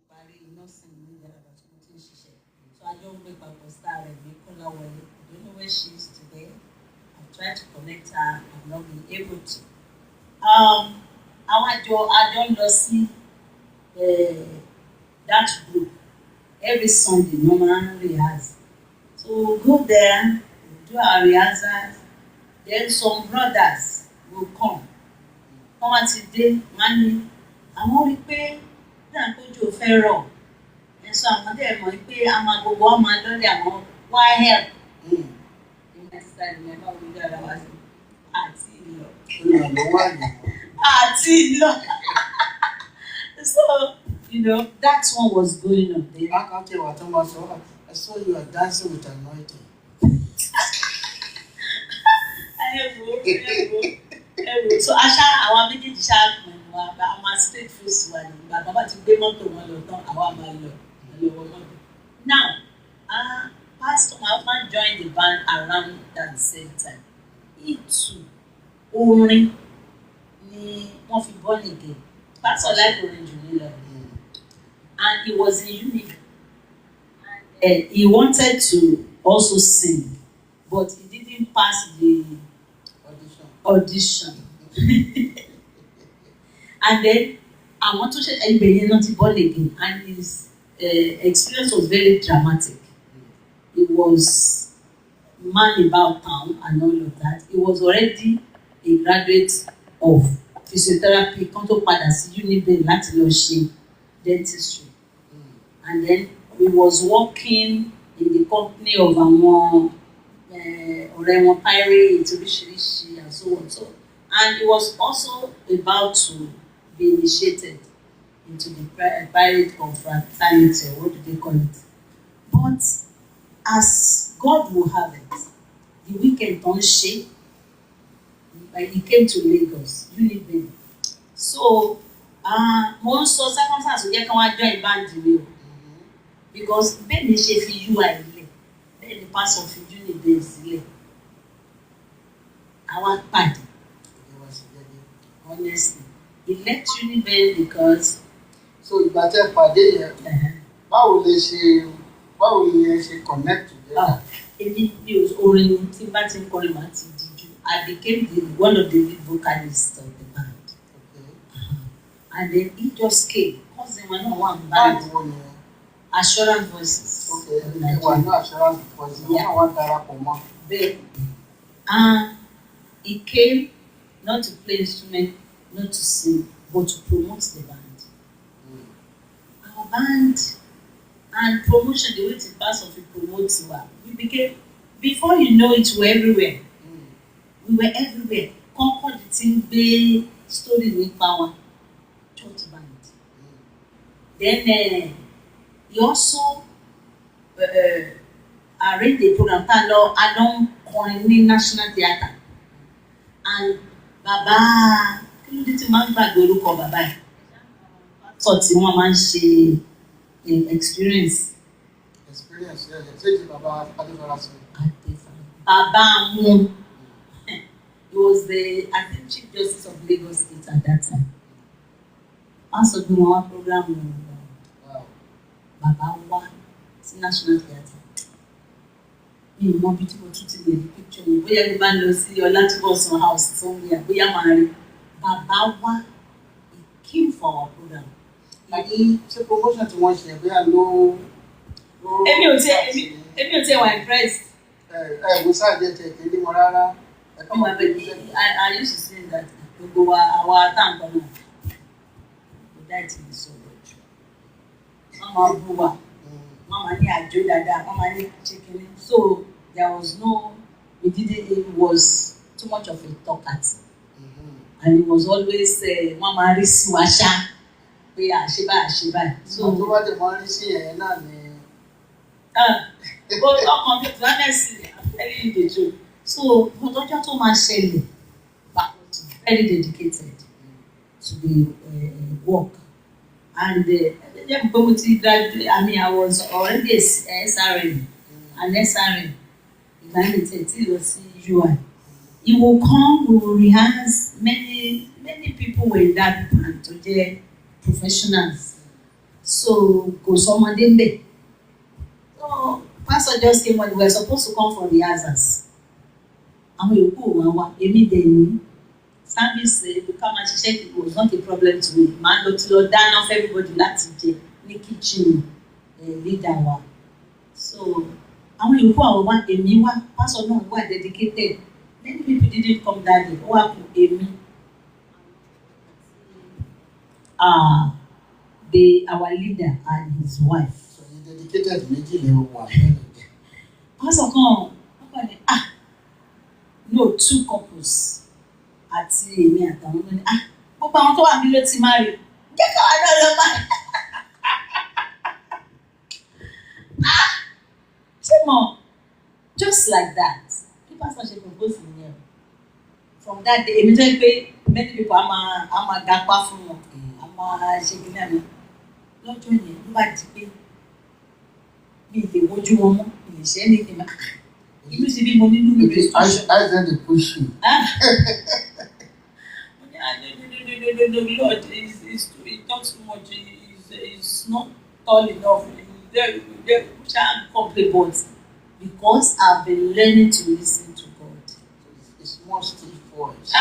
parí nursing ní ìjọba tí mo ti ń ṣiṣẹ́ so a jọ ń gbé papọ̀ star rẹ̀ ní Kọ́láwọlé. I don't know where she is today. I've tried to connect her. I've not been able to. Àwọn àjọ ń lọ sí that group every Sunday no man rehearse so we'll go there we'll do our rehearsals then some brothers will come wọ́n wá ti dé wọ́n ní àwọn rí pé náà kójú ò fẹ́ rọ̀ ẹ̀ sọ àwọn dẹ̀ mọ̀ pé a máa gbogbo ọmọ lọ́lẹ̀ àwọn wá help so you know that one was going on there. I saw you are dancing with anointing. So aṣá àwọn méjèèjì ṣáà pẹ̀lú wa a máa straight face wa ní ìgbà bàbá ti gbé mọ́tò wọn lọ tán àwa máa lọ Now, Pastor Malcolm joined the band around that same time. He too, orin ni wọ́n fi born again. Pastor like orin jù mí lọ. And he was in Unique. And he wanted to also sing, but he didn't pass the audition. And then I want to say Ibeye not born again, and his experience was very dramatic. He was man about town and all of that. He was already a graduate of physiotherapy, kan tó padà sí Uniben láti lọ ṣe dentistry. And then he was working in the company of àwọn ọ̀rẹ́ wọn pirate oríṣiríṣi and so on. So, and he was also about to be initiated into the pirate confraternity, or what do they call it? But as God will have it, the weekend on shape, he came to Lagos, Uniben. So, mo ń sọ circumstance ó jẹ́ kí wọ́n join band mi o, because bẹ́ẹ̀ ni ṣe fi UI lẹ̀, bẹ́ẹ̀ ni pastor fi Uniben sílẹ̀. Àwa pàdé, honestly, he left Uniben because. So ìgbà tẹ́ pàdé yẹn, báwo lè ṣe connect together? Èmi ni orin tí bá ti ń kọrin màá ti díjú. I became one of the lead vocalists of the band. Okay. And then he just came. Cousin wa náà wà ní band. Assurance Voices. Okay, wà ní Assurance Voices. Wọ́n wá darapọ̀ mọ́. Bẹ́ẹ̀. He came not to play instrument, not to sing, but to promote the band. Our band and promotion, the way the pastor promotes, we became, before you know it, we were everywhere. We were everywhere. Concord the thing, Bay, story with power, church band. Then he also arranged the program, Along Corny National Theatre. And Baba, kí ló dé tí máa ń gbàgbé orúkọ bàbá ẹ̀? Sọ tí wọ́n máa ń ṣe experience. Experience, yeah. Ṣé ti bàbá Adéfarasí? Bàbá wọn. He was the, I think, Chief Justice of Lagos State at that time. Pastor bí wọn wá program bàbá wa sí National Theatre. Mi ò mọ bí tí mo tún ti lè rí picture yìí. Bóyá mi máa ń lọ sí Ọlátúbọ̀sún house somewhere, bóyá máa rí. Bàbá wa, he came for our program. Àbí ṣé promotion tí wọ́n ṣe bóyá ló. Èmi ò tiẹ̀ wà impressed. Mo ṣáàjẹ́ tẹ̀ kéde wọn rárá. I used to say that gbogbo àwa táǹkọ̀ náà kò dá ìtì ní sọ̀rọ̀ jù. Wọ́n máa bú wa, wọ́n máa ní àjò dáadáa, wọ́n máa ní chicken. So there was no, it was too much of a talkative. And it was always wọ́n máa rí sí wa ṣá pé àṣebáyé. So tó bá dẹ̀ máa rí sí ẹ̀yẹ náà ni. Ọkàn mi honestly, I'm telling you the truth. So ọjọ́ tó máa ṣẹlẹ̀, I was very dedicated to the work. And I was already a SRM, an SRM. UI. He will come, we will rehearse. Many people were in that band, today professionals. So go someone there. So pastor just came when we were supposed to come for rehearsals. And we go immediately. Service become a it was not a problem to me. Man, go to Lord, down off everybody láti jẹ ní kitchen leader wa. So àwọn ìlú àwọn wa èmi wa pastor náà wà dedicated. Many people didn't come that day. Ó wá kù èmi. Our leader and his wife. So he dedicated méjì lè wà lẹ́nu. Pastor kan ní no, 2 couples. Àti èmi àtàwọn ọmọ ní gbogbo àwọn tó wà nílé ti máa rí jẹ́ káwa náà lọ máa ṣé mo just like that people start ṣe propose ní ẹ̀ from that day èmi jẹ́ pé many people a máa gapá fún wọn a máa ṣe kí ní àná lọ́jọ́ yẹn ló bá di pé mi lè wojú wọn mọ́, mi lè ṣe ní ìdìmọ̀. Inú ti bí mo nínú mi lè I then they push you. No, Lord, he talks too much. He's not tall enough. Can't complain, but because I've been learning to listen to God. It's more still voice.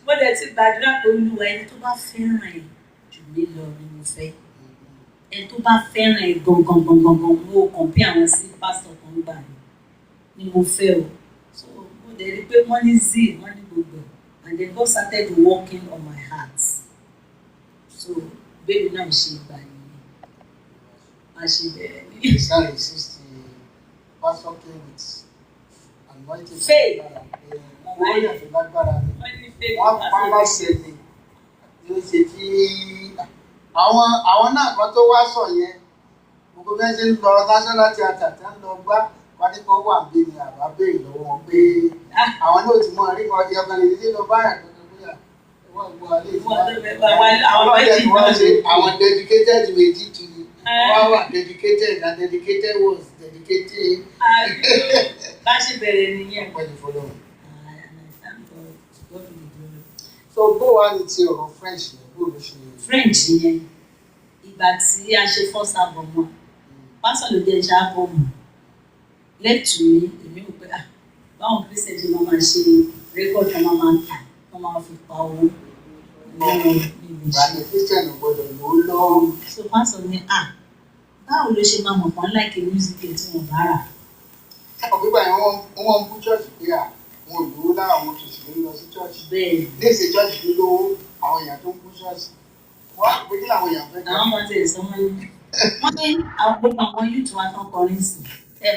Mo dẹ̀ ti gbàdúrà pé Olúwa ẹni tó bá fẹ́ràn ẹ̀ jù mí lọ ni mo fẹ́. Ẹni tó bá fẹ́ràn ẹ̀ gangan mo compare àwọn sí pásítọ̀ kan gbà ni mo fẹ́ o. So mo dẹ̀ rí pé wọ́n ní zeal, wọ́n ní gbogbo. And then God started working on my heart. So bẹ́ẹ̀ náà ṣe gbà nìyẹn. A ṣe bẹ̀rẹ̀ ní. The Psalm 60, pastor came with anointing. Faith. Wọ́n yà tó lágbára ni. Wọ́n bá ṣe ni. Yóò ṣe kí àwọn náà kan tó wá sọ yẹn. Gbogbo bẹ́ẹ̀ ṣe ń lọ national theatre tí wọ́n lọ gbá pàdékọ́ wà bí ni àbá béèrè lọ́wọ́ wọn pé àwọn náà ti mọ̀ rí wọn di ọkàn lè dé lọ báyà tó tó bóyá wọ́n gbọ́ alẹ́ ìfúnná. Àwọn dedicated méjì tún ni. Wọ́n wà dedicated and dedicated was dedicated. Bá ṣe bẹ̀rẹ̀ nìyẹn. Pẹ̀lú fọlọ́. So bó wá ní ti ọ̀rọ̀ French yẹn bó ló ṣe. French yẹn ìgbà tí a ṣe first album náà pásọ̀ ló jẹ́ iṣẹ́ album lẹ́tù ní èmi ò pé báwọn Christian ṣe máa ṣe rékọ́dù kan máa tà wọ́n máa fi pa owó nínú ibi ìṣẹ́. Christian ò gbọ́dọ̀ lò ó lọ́wọ́. So pásọ̀ ní báwo ló ṣe máa mọ̀ pọ́n láìkè music tí wọ́n bá rà. Ọ̀gbígbà yẹn wọ́n ń bú church pé wọn ò lówó lára àwọn oṣù tó ń lọ sí church. Bẹ́ẹ̀ léṣe church ló lówó àwọn èèyàn tó ń bú church. Wọ́n á pè kí làwọn èèyàn fẹ́ jẹ́. Àwọn ọmọ tẹ̀ sọ wọ́n ní àwọn gbogbo àwọn youth wa tán kọrin sí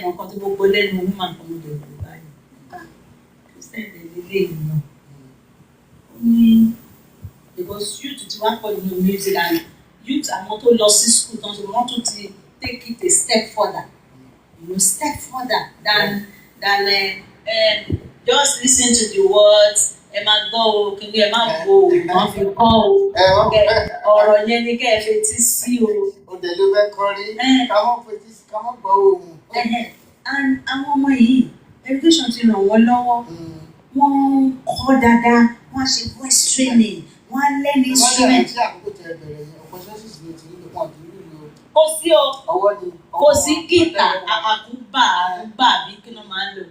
mọ̀ nǹkan tó gbogbo lẹ́nu woman kan ló dẹ̀ báyìí. Christian lè lé ìyàn. Ó ní because youth ti wá pọ̀ nínú music and youth àwọn tó lọ sí school tán ṣe wọ́n tún ti take it a step further. Step further than just listen to the words. Ẹ máa gbọ́ o, kìnìún ẹ máa wo wọ́n fi kọ́ o. Ọ̀rọ̀ yẹn ni kẹ́ ẹ fetí sí o. Òde ló fẹ́ kọrin, ká mọ̀ fetí sí, ká mọ̀ gbọ́ ohùn. And àwọn ọmọ yìí, education ti ràn wọ́n lọ́wọ́. Wọ́n kọ́ dáadáa, wọ́n ṣe voice training, wọ́n learn instrument. Wọ́n yàrá tí àkókò tẹ bẹ̀rẹ̀ yẹn, ọ̀pọ̀ ṣọ́ọ̀ṣì sì ti nílò wọn àti nílò. Kò sí o. Ọwọ́ ni. Kò sí gìtà, àkúbà bí kí ló máa ń lò.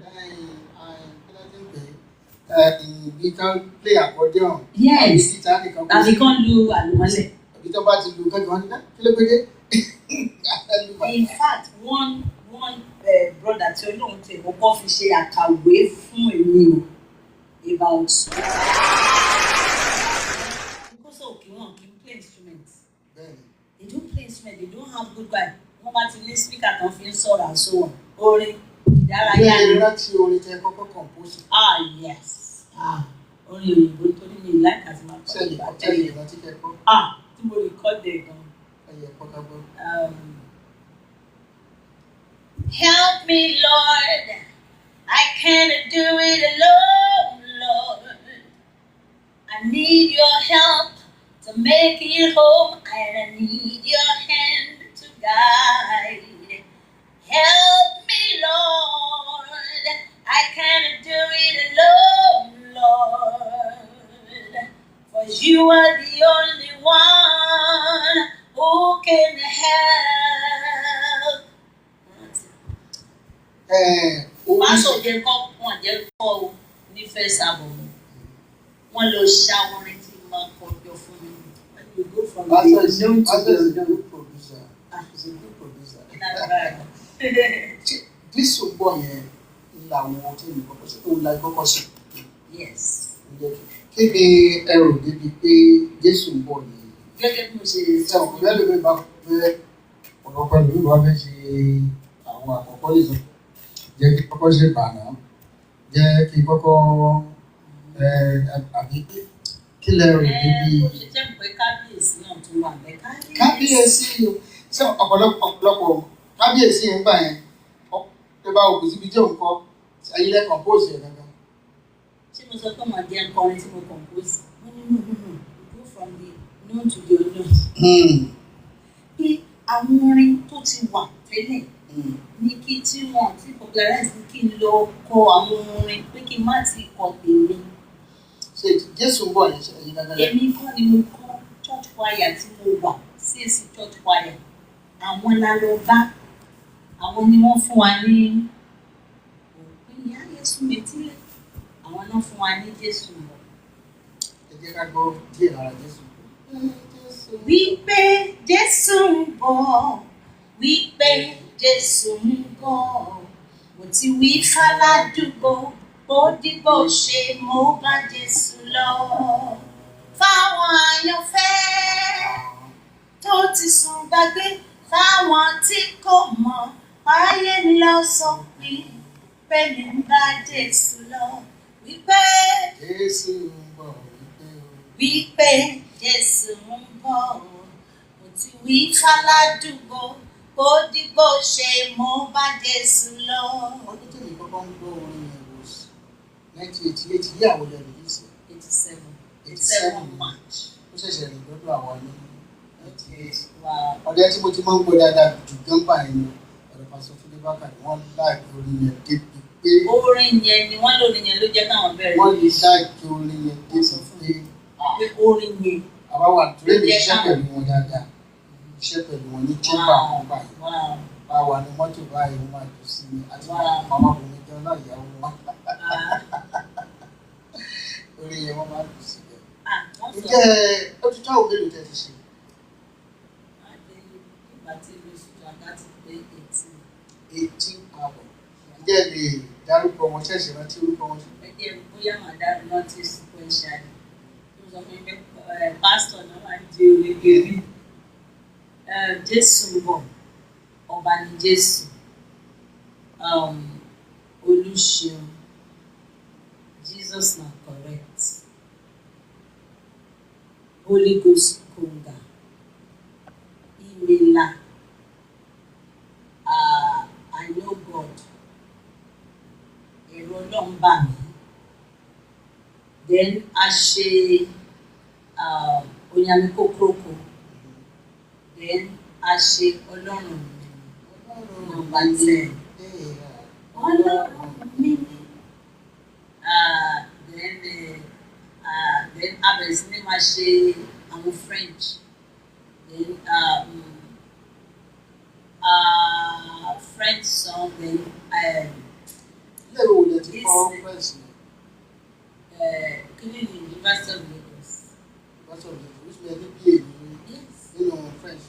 Ìbí kan play accordion. Yes. Tàbí kan lu àlùmọ́lẹ̀. Ìbí tó bá ti lu kẹ́kọ̀ọ́ ní kí ló gbé dé. In fact, one brother tí olóhùn tẹ̀ kọ́kọ́ fi ṣe àkàwé fún èmi o about because of kí wọ́n kí n play instruments. They don't play instruments, they don't have good guy. Wọ́n bá ti ní speaker kan fi ń sọ̀rọ̀ àṣọ orin ìdárayá ni. Bẹ́ẹ̀ ni láti orin tẹ kọ́kọ́ compose. Yes. Orin òyìnbó torí mi láìka tí máa kọ́ ìgbà tẹ́lẹ̀ ìrántí kẹ́kọ̀ọ́. Tí mo rí kọ́ dẹ̀ gan. Ẹyẹ kọ́ká gbọ́. Help me, Lord. I can't do it alone, Lord. I need your help to make it home, and I need your hand to guide. Help me, Lord. I can't do it alone, Lord. For you are the only one who can help. Pásọ̀ jẹ́ kọ́ wọ́n jẹ́ kọ́ o ní first album. Wọ́n lọ ṣàwọrin tí máa kọjọ fún mi. When you go from the known to the unknown. He's a good producer. This boy yẹn làwọn tí mi kọ́kọ́ sí òun la kọ́kọ́ sí. Yes. Kí ni ẹrù débi pé Jésù ń bọ̀ yìí? Gẹ́gẹ́ bí mo ṣe sọ. Ìyá lómi bá fẹ́ ọ̀pọ̀lọpọ̀ ìlú wa fẹ́ ṣe àwọn àkọ́kọ́ lè sọ. Jẹ́ kí kọ́kọ́ ṣe bàánà. Jẹ́ kí kọ́kọ́ àbí kí lẹ́rù débi. Ó ṣe jẹ́ pé kábíyèsí náà tún wà bẹ́ẹ̀. Kábíyèsí o. Ṣé ọ̀pọ̀lọpọ̀ kábíyèsí yẹn gbà yẹn? Tó bá òkú síbi jẹ́ òǹkọ́ ayílẹ̀ compose yẹn gangan. Ṣé mo sọ pé màá jẹ́ nkọrin tí mo compose? Mo ní no, go from the known to the unknown. àwọn orin tó ti wà tẹ́lẹ̀ ní kí tí wọ́n ti popularize ní kí n lọ kọ àwọn orin pé kí n má ti kọ tèmi. Ṣé Jésù ń bọ̀ ẹ̀yin dáadáa? Èmi kọ́ ni mo kọ́ church choir tí mo wà CAC church choir. Àwọn la lọ bá, àwọn ni wọ́n fún wa ní òpin ìyá Jésù Mẹ́tílẹ̀. Àwọn náà fún wa ní Jésù ń bọ̀. Ẹ jẹ́ ká gbọ́ díẹ̀ lára Jésù. Wípé Jésù ń bọ̀, wípé Jésù ń bọ̀, mo ti wí f'aládùúgbò, ó dìgbò ṣe mo bá Jésù lọ. Fáwọn àyànfẹ́ tó ti sùn gbàgbé, fáwọn tí kò mọ̀, ayé ń lọ sọ pé mi ń bá Jésù lọ. Wípé Jésù ń bọ̀, wípé Jésù ń bọ̀, mo ti wí f'aládùúgbò, ó dìgbò ṣe mo bá Jésù lọ. Ọdún tí mi kọ́kọ́ ń gbọ́ orin yẹn was 1988, ìyàwó lẹ́nu yìí sí. 87 March. Ó ṣẹ̀ṣẹ̀ rìn lọ́dọ̀ àwọn ní 98. Wow. Ọdẹ tí mo ti máa ń gbọ́ dáadáa jù gánbà yẹn ni ọ̀rọ̀ Pásítọ̀ Túndé Bákàrè, wọ́n láàkì orin yẹn débi pé. Orin yẹn ni wọ́n lórin yẹn ló jẹ́ káwọn bẹ̀rẹ̀. Wọ́n lè láàkì orin yẹn débi pé. Pé orin yẹn. Àwa wà torí iṣẹ́ pẹ̀lú wọn dáadáa. Iṣẹ́ pẹ̀lú wọn ní chamber wọn báyìí. Bá wà ní mọ́tò báyìí wọ́n máa dùn sí mi àti màmá bùnmi jẹun náà ìyàwó wọn. Orin yẹn wọ́n máa dùn sí bẹ́ẹ̀. Ǹjẹ́ ó ti tó àwọn mélòó tẹ́ ti ṣe? 18 hours. Ǹjẹ́ lè dárúkọ wọn ṣẹ̀ṣẹ̀ rántí orúkọ wọn? Ẹgbẹ́ bóyá màá dárú rántí sequentially. Mo sọ fún mi pé pásítọ̀ náà máa ń di orígèrí. Jésù ń bọ̀, ọba ni Jésù. Olúṣeun, Jesus na correct. Holy Ghost Konga, Imela, I know God, ẹ̀rọ náà ń bà mí. Then a ṣe Onyamikokroko. Then a ṣe Ọlọ́run mi. Nọ́mbà 10. Ọlọ́run mi ni. Then a bẹ̀rẹ̀ sí ní máa ṣe àwọn French. Then French song. Then Ilé ìwò lè ti kọ́ French ni. Kí ni University of Lagos? University of Lagos, which may be BA nínú French.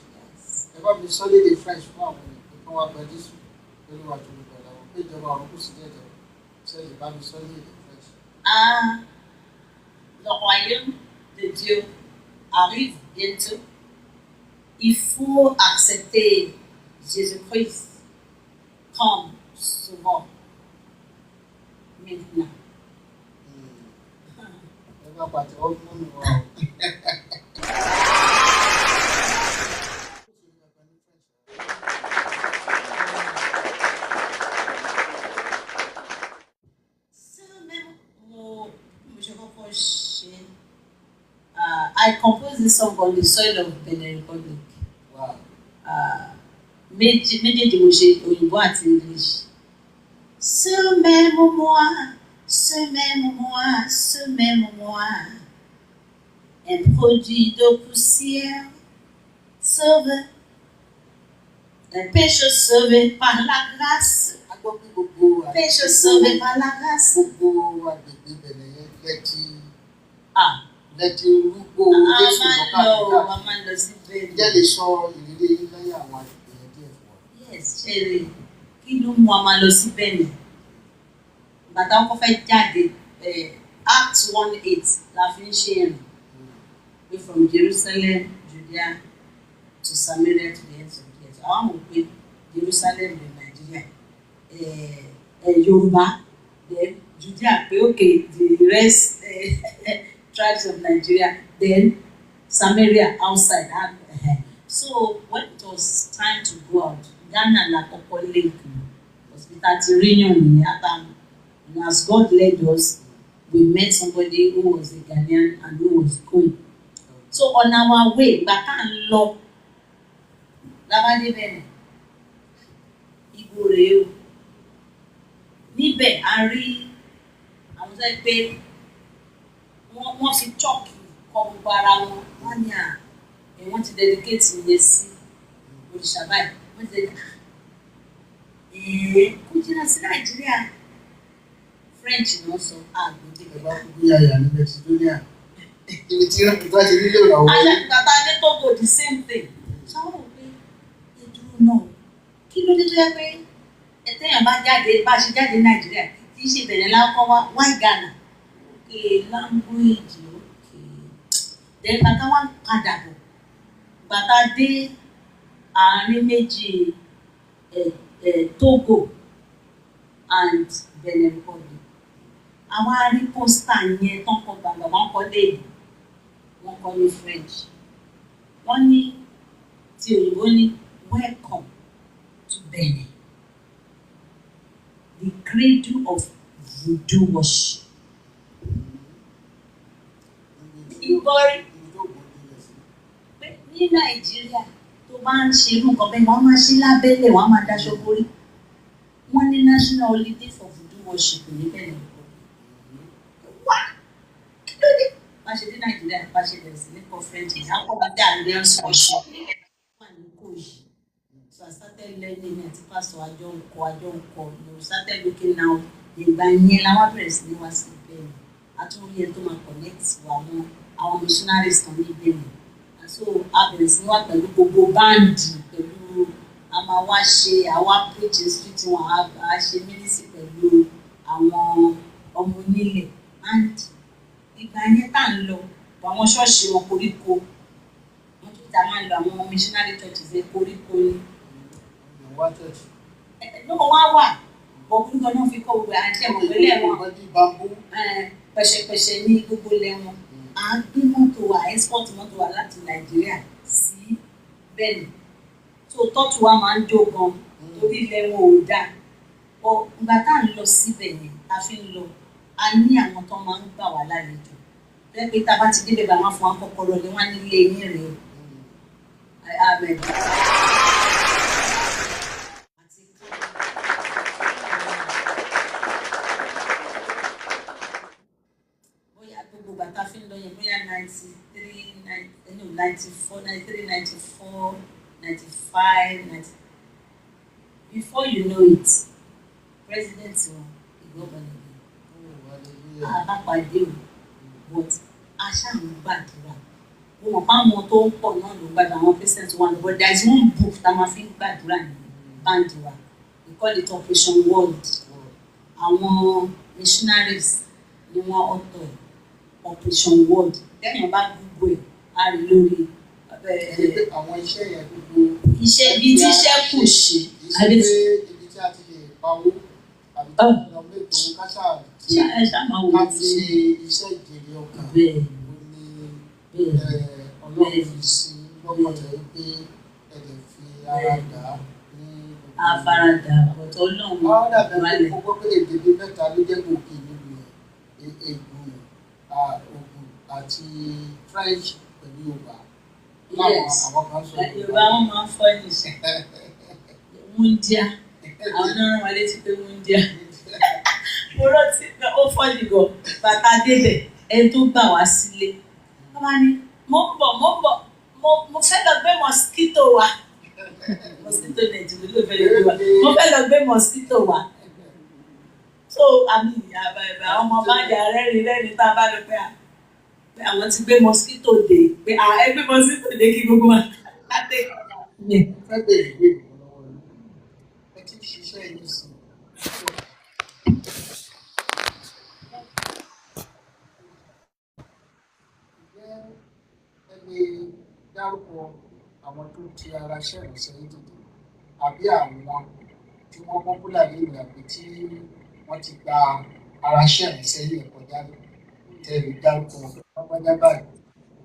Ẹ bá mi sọ lédè French fún àwọn ènìyàn kan wá gba Jésù pẹ̀lú àjò ìgbàlà wọn pé ìjọba àwọn kò sí jẹ́jẹ́ sẹ́yìn bá mi sọ lédè French. Le royaume de Dieu arrive bientôt. Il faut accepter Jésus-Christ comme sauveur maintenant. Ẹ bá pàtẹ́wọ́ fún mi wá o. I composed this song on the soil of Benin Republic. Wow. Méjèèjì mo ṣe òyìnbó àti English. Ce même moi, un produit de poussière, sauvé, un péché sauvé par la grâce. Péché sauvé par la grâce. Gbogbo agbègbè Benin yẹn lẹ́tí rúgbó Jésù lọ́kàlùkà. A máa ń lọ sí bẹ́ẹ̀. Ǹjẹ́ lè sọ ìrírí yín lẹ́yìn àwọn agbègbè yẹn díẹ̀ fún wa? Yes, ṣeré kí ló mú a máa lọ sí Benin? Bàtà ọkọ fẹ́ jáde Acts 1:8 la fi ń ṣe ẹ̀rìn. From Jerusalem, Judea to Samaria to the ends of the earth. Àwọn mọ̀ pé Jerusalem ní Nigeria, Yorùbá, then Judea pé okay the rest tribes of Nigeria, then Samaria outside. So when it was time to go out, Ghana la kọ́kọ́ link hospital ti reunion ní Atam. And as God led us, we met somebody who was a Ghanaian and who was going. So on our way, ìgbà tá à ń lọ lábàdé bẹ̀rẹ̀ Ìgbò rèé o níbẹ̀ a rí àwọn tó yẹ pé wọ́n fi chọ́ọ̀kì kọ gbogbo ara wọn wọ́n ní wọ́n ti dedicate yẹn sí òrìṣà báyìí wọ́n ti kó jìnnà sí Nàìjíríà French ni wọ́n sọ àgbègbè. ẹ bá kú bí àyà ní Macedonia ibi tí wọ́n bá ti rí lè rà wọ́n. bàbá adé Togo the same thing. sáwọn ò pé ìdúró náà kí ló dé tó yẹ pé ẹtẹyàn bá jáde bá a ṣe jáde Nàìjíríà kì í ṣe bẹ̀rẹ̀ lákọ́ wá why Ghana language then bàtà wá padà bọ̀ bàtà dé àárín méjì Togo and Benin Republic àwọn arí pósítà yẹn tán kọ gbàgbà wọn kọ léèdì wọn kọ ní French wọn ní tí òyìnbó ní welcome to Benin the cradle of voodoo worship. Ìgbọ́rí pé ní Nàìjíríà tó bá ń ṣe irú nǹkan bẹ́ẹ̀ wọ́n máa ṣe lábẹ́lẹ̀ wọ́n máa daṣọ borí wọ́n ní national holiday for voodoo worship níbẹ̀ lẹ́yìn wá kí ló dé bá ṣe dé Nàìjíríà bá ṣe bẹ̀rẹ̀ sí ní conference àkọ́bàdé àríyàn sọ̀ṣọ́ wà ní Ìkòyí so I started learning àti pásọ̀ àjọ ńkọ you started looking now ìgbà yẹn làwọn bẹ̀rẹ̀ sí ní wá sí ìbẹ̀rẹ̀ àtúnyẹ tó máa connect wa mọ́ àwọn missionaries kan ní ìbẹ̀rẹ̀ so a bẹ̀rẹ̀ sí ní wá pẹ̀lú gbogbo báńdì pẹ̀lú a máa wá ṣe àwa preach street wọn a ṣe ministry pẹ̀lú àwọn ọmọ onílẹ̀ and ìgbà yẹn tá à ń lọ àwọn ṣọ́ọ̀ṣì wọn koríko wọn tún ta máa ń lọ àwọn missionary churches ẹ koríko ni. náà wá wà bọ̀kún kan náà fi kọ́ gbogbo àti ẹ̀wọ̀n pẹ̀lẹ́ wọn pẹ̀ṣẹ̀pẹ̀ṣẹ̀ ní gbogbo lẹ́wọ̀n à ń gbé mọ́tò wa export mọ́tò wa láti Nàìjíríà sí Benin tó tọ́tù wa máa ń jó gan torí lẹ́wọ̀n ò dáa ìgbà tá à ń lọ síbẹ̀ yẹn a fi ń lọ a ní àwọn tó máa ń gbà wá lálejò bẹ́ẹ̀ pé tá a bá ti débẹ̀ bá wọn fún wa kọ́kọ́rọ́ lé wọn nílé yín rèé amen. bóyá gbogbo bàtà fi ń lọ yẹn bóyá 93, 94, 93, 94, 95, 90. Before you know it, President Igbobanege àbápàdé o but aṣáà ń gbàdúrà mo mọ̀ fáwọn tó ń pọ̀ náà ló gbàdúrà àwọn president wa but there is one book tá a máa fi ń gbàdúrà ní báńdì wa we call it Operation World àwọn missionaries ni wọ́n ọ̀tọ̀ Operation World lẹ́yìn bá gbogbo ẹ̀ á rí lórí àwọn iṣẹ́ yẹn gbogbo iṣẹ́ ibi tí iṣẹ́ kù ṣe ibi tí a ti lè pawó àbí tí wọ́n lọ mẹ́tò káṣá ká fi ṣe iṣẹ́ ìjèrè ọkàn ó ní Ọlọ́run fi sí lọ́kọ̀tẹ̀ pé ẹ̀dẹ̀ fi ara dà á ní àfaradà ọ̀tọ̀ Ọlọ́run wọ́n dàbẹ̀ pé gbogbo pé èdè mẹ́ta ló jẹ́ gòkè nínú Ègùn Ògùn àti French pẹ̀lú Yorùbá. Yorùbá wọn máa ń fọ́ níṣẹ́ wúndíá àwọn náà rán wa létí pé wúndíá mo rántí pé ó fọ́ nìgọ̀ bàtà débẹ̀ ẹni tó gbà wá sílé wọ́n máa ní mo ń bọ̀ mo fẹ́ lọ gbé mosquito wa mosquito net ló fẹ́ lọ gbé wa mo fẹ́ lọ gbé mosquito wa so àmì àwọn ọmọ bá jà rẹ́rìn tá a bá lọ pé àwọn ti gbé mosquito dé pé ẹgbẹ́ mosquito dé kí gbogbo wa láti fẹ́ bẹ̀rẹ̀ ìwé ìrànlọ́wọ́ rẹ̀ ẹ ti ṣiṣẹ́ yìí sí ẹni dárúkọ àwọn tó ti ara ṣẹ̀rìn sẹ́yìn dìde àbí àwọn tí wọ́n pọ́pùlà lẹ́yìn àbí tí wọ́n ti gba ara ṣẹ̀rìn sẹ́yìn kọjá tẹ̀lé dárúkọ ọgbọ́njá báyìí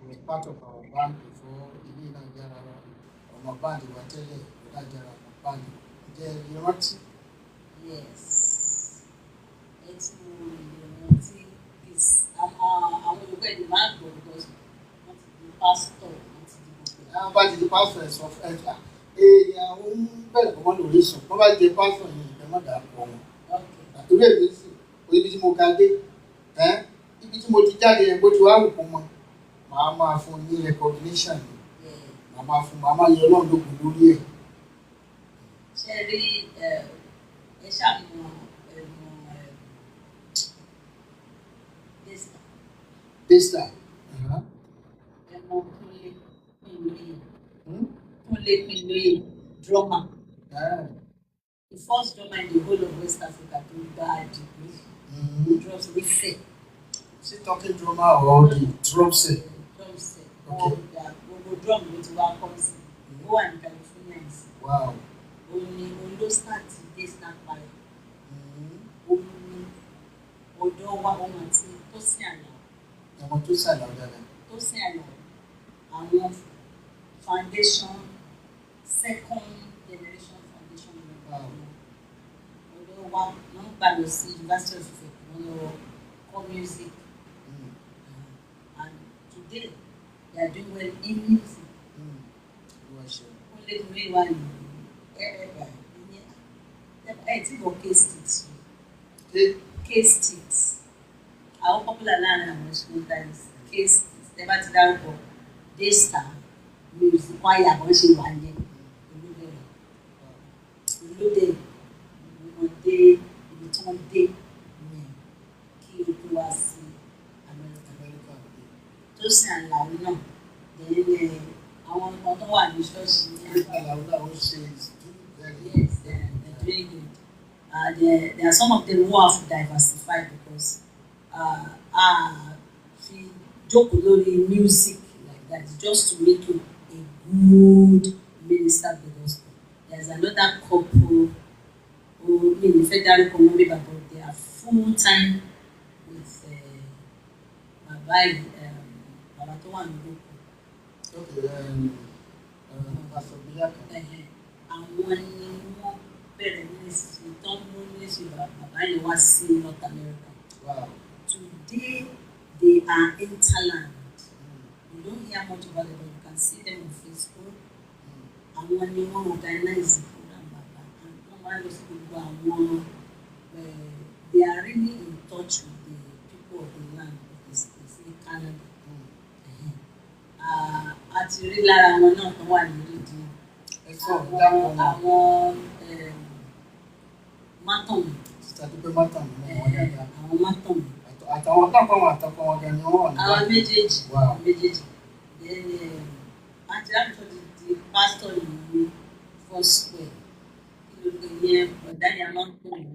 was part of our band before ilé Nàìjíríà ọmọ báńdì wa tẹ́lẹ̀ Nàìjíríà ọmọ báńdì jẹ́ ìrántí. yes ẹ ti wo ìrántí àwọn olùkọ́ ẹ̀dùn máa ń gbọ́ because wọ́n ti di pásítọ̀ wọ́n ti di gbogbo. àwọn bá ti di pásítọ̀ ẹ̀ sọ fẹ́ èèyàn ń bẹ̀rẹ̀ kọ́ mọ́ lórí sùn wọ́n bá jẹ pásọ̀ yìí ìfẹ́ mọ́ dà pọ̀ wọn. àtúrò èmi sì ibi tí mo ga dé ibi tí mo ti jáde yẹn bó ti wá wù kó mọ màá máa fún ní recognition ni màá máa yọ ọlọ́run lókun lórí ẹ̀. ṣe rí ẹ ṣàmù Desta. Kúnlé Pinlóyè drummer. The first drummer in the whole of West Africa to gba degree. Drums nífẹ̀. Is it talking drummer or the drum set? Drum set. Gbogbo drum ló ti wá kọ́ sí. Ó wà ní California sí. Wow. Òun ló start Desta Choir. Òun ni ọ̀dọ́ wa òun àti Tósìn Àlàó. Ọmọ Tósìn Àlàó dáadáa. Tósìn Àlàó àwọn foundation second generation foundation member ọ̀dọ́ wa wọ́n gbà lọ sí University of Ife wọ́n lọ kọ́ music and today they are doing well in music. Wọ́n lè mú ìwà ní tí wọ́n K-Sticks K-Sticks àwọn popular láàrin àwọn school times K-Sticks tẹ́ bá ti dárúkọ Desta music choir àwọn ṣe wà ní olóde ìwọ̀nde ibi tí wọ́n dé ní kí o tó wá sí Amẹ́ríkà Tósìn Àlàó náà lẹ́yìn àwọn ọmọ tó wà ní ṣọ́ọ̀ṣì ní Àlàó náà ó ṣe yes they're doing good. There are some of them who have diversified because fi jókòó lórí music like that just to make you a good minister of the gospel. There's another couple who in federal community but they are full time with Baba tó wà ní Loko. Pastor Biaka. Àwọn ni wọ́n bẹ̀rẹ̀ ministry tó ń mú ministry bàbá yẹn wá sí North America. Wow. Today they are interland. You don't hear much about them, but you can see them on Facebook. Àwọn ni wọ́n organize the program bàbá and wọ́n máa lọ sí gbogbo àwọn they are really in touch with the people of the land of the states in Canada. Àti rí lára wọn náà tó wà lórí di àwọn mátọ̀mù. Títàdúpẹ́ mátọ̀mù náà wọ́n dáadáa. Àwọn mátọ̀mù. Àtàwọn tápọ̀ wọn àtàkọ́ wọn gan ni wọ́n wà ní. Àwọn méjèèjì. Then àti láti di pastor ní Foursquare kí ló dé yẹn ọ̀dà ni a máa ń pè ní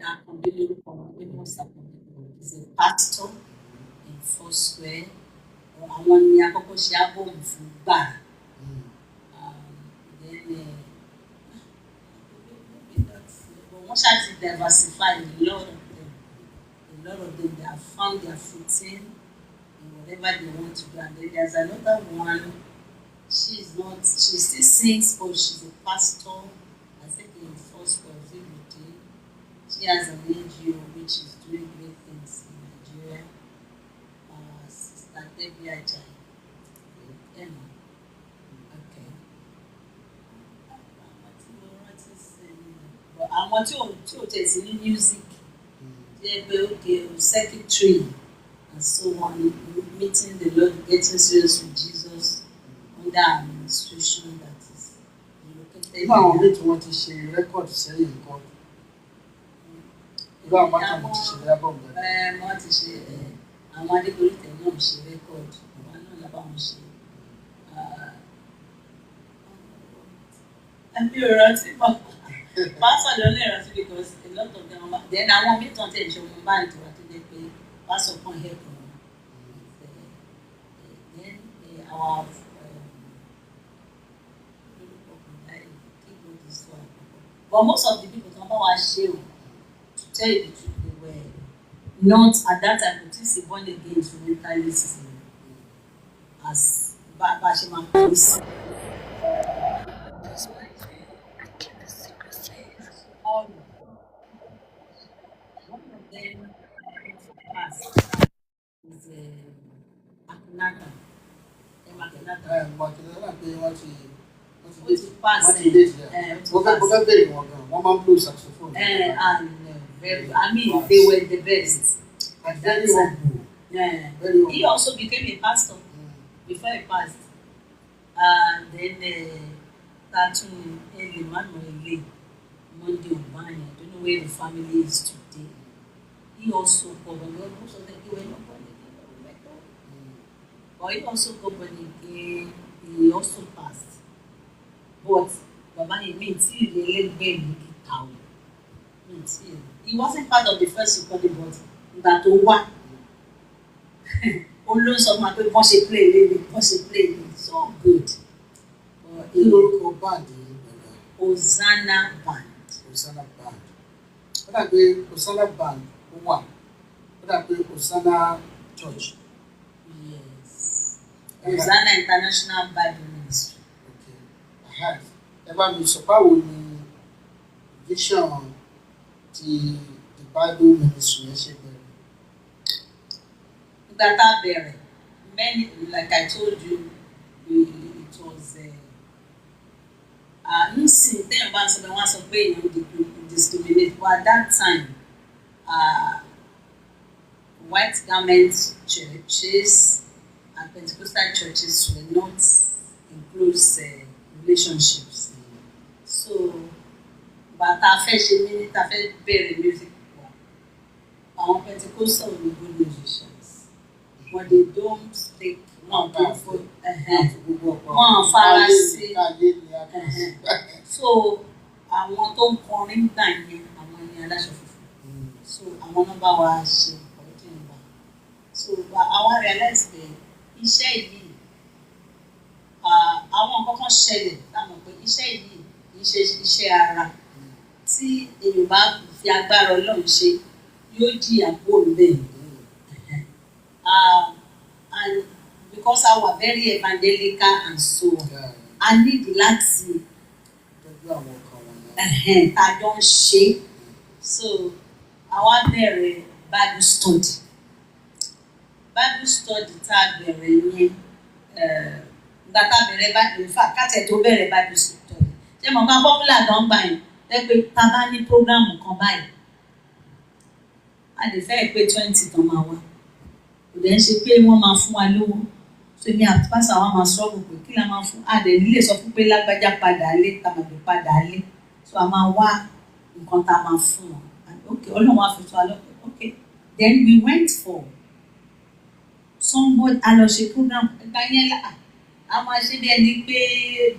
Akande lórúkọ wọn ní Mọ́sàkó is a pastor in Foursquare àwọn ni àkọ́kọ́ ṣe ábọ̀mù fún gbàrà wọ́n ṣáà ti diversify a lot of them they have found their footing in whatever they want to do and then there's another one she still sings but she's a pastor I think in Foursquare everything. She has an NGO which is doing great things in Nigeria. Sister Debbie Ajayi. Okay. Àwọn tí ò tẹ̀sí ní music jẹ́ pé okay secretary and so on meeting the Lord getting serious with Jesus under administration that is located. Inú àwọn méjì tí wọ́n ti ṣe rẹ́kọ̀dì sẹ́yìn nǹkan. Irú àwọn bàtà wọn ti ṣe rẹ́kọ̀dì. Wọ́n ti ṣe àwọn Adégoríkẹ̀ náà ṣe rẹ́kọ̀dì àwọn náà lábá wọn ṣe. Ẹbí ò rántí mọ́. Pásọ̀ ló lè rántí because a lot of them then àwọn mìíràn tẹ̀ ṣe wọn báyìí tó wà tó dé pé pásọ̀ kan help wọn. Then our but most of the people don't know what shame. To tell you the truth, they were not at that time. But it's born again instrumentalists as Bashima police. All one of them is Akunaka. ó ti pass wọ́n ti dé ó ti mo pass fẹ́ bèrè wọn gan wọ́n máa ń blow saxophone. and very I mean they were the best at that very time. humble. Yeah. Very humble. He also became a pastor before he passed. Then Tatun Emmanuel Monday Obani, I don't know where the family is today. He also got born again. Most of them they were not born again. But he also got born again. He also passed. But Baba means he really made it out. He wasn't part of the first recording, but that one. All sọ ma pé bọ́n ṣe play lélẹ̀ so good. Kí lorúkọ báńdì yìí gbẹ̀gbẹ̀? Hosanna Band. Hosanna Band. Ó dà pé Hosanna Band ó wà. Ó dà pé Hosanna Church. Yes. Hosanna International Bible Ministry. Okay. Ẹ bá mi sọ báwo ni vision ti the Bible Ministry yẹn ṣe bẹ̀rẹ̀? That I bẹ̀rẹ̀ many like I told you it was nísìnyí téèyàn bá ń sọ pé wọ́n á sọ pé èèyàn discriminate but at that time white garment churches and Pentecostal churches were not in close relationships so bàtà fẹ́ ṣe mí ta fẹ́ bẹ̀rẹ̀ music wa àwọn Pentecostal were good musicians. But they don't take one for one fallacy. So àwọn tó ń kọrin gbà yẹn àwọn ní aláṣọ funfun. So àwọn nọ́mbà wa ṣe ọdún ìgbà. So àwa realize pé iṣẹ́ yìí àwọn kankan ṣẹlẹ̀ láwọn pé iṣẹ́ yìí kì í ṣe iṣẹ́ ara tí èèyàn bá fi agbára Ọlọ́run ṣe yóò jìyà bóòlù bẹ́ẹ̀. And because I was very evangelical and so on, I need láti àjọ ń ṣe. So àwa bẹ̀rẹ̀ Bible study. Bible study tá a bẹ̀rẹ̀ yẹn nígbà tá a bẹ̀rẹ̀ Bible in fact káàtẹ̀ tó bẹ̀rẹ̀ Bible study. Ṣé mo máa popular gan gbà yẹn lẹ́pẹ́ tá a bá ní program kan báyìí a lè fẹ́ pé 20 tán máa wá. Kò dẹ̀ ń ṣe pé wọ́n máa fún wa lówó so ní àtúpàṣà wọn máa sọ́ọ̀bù pé kí la máa fún adẹ̀ nílé sọ fún pé lágbájá padà lé tàbí padà lé so a máa wá nǹkan tá a máa fún wọn okay Ọlọ́run wá fi tó a lọ́pẹ́ okay then we went for somebody a lọ ṣe program ẹgbẹ́ yẹn là a máa ṣe bí ẹni pé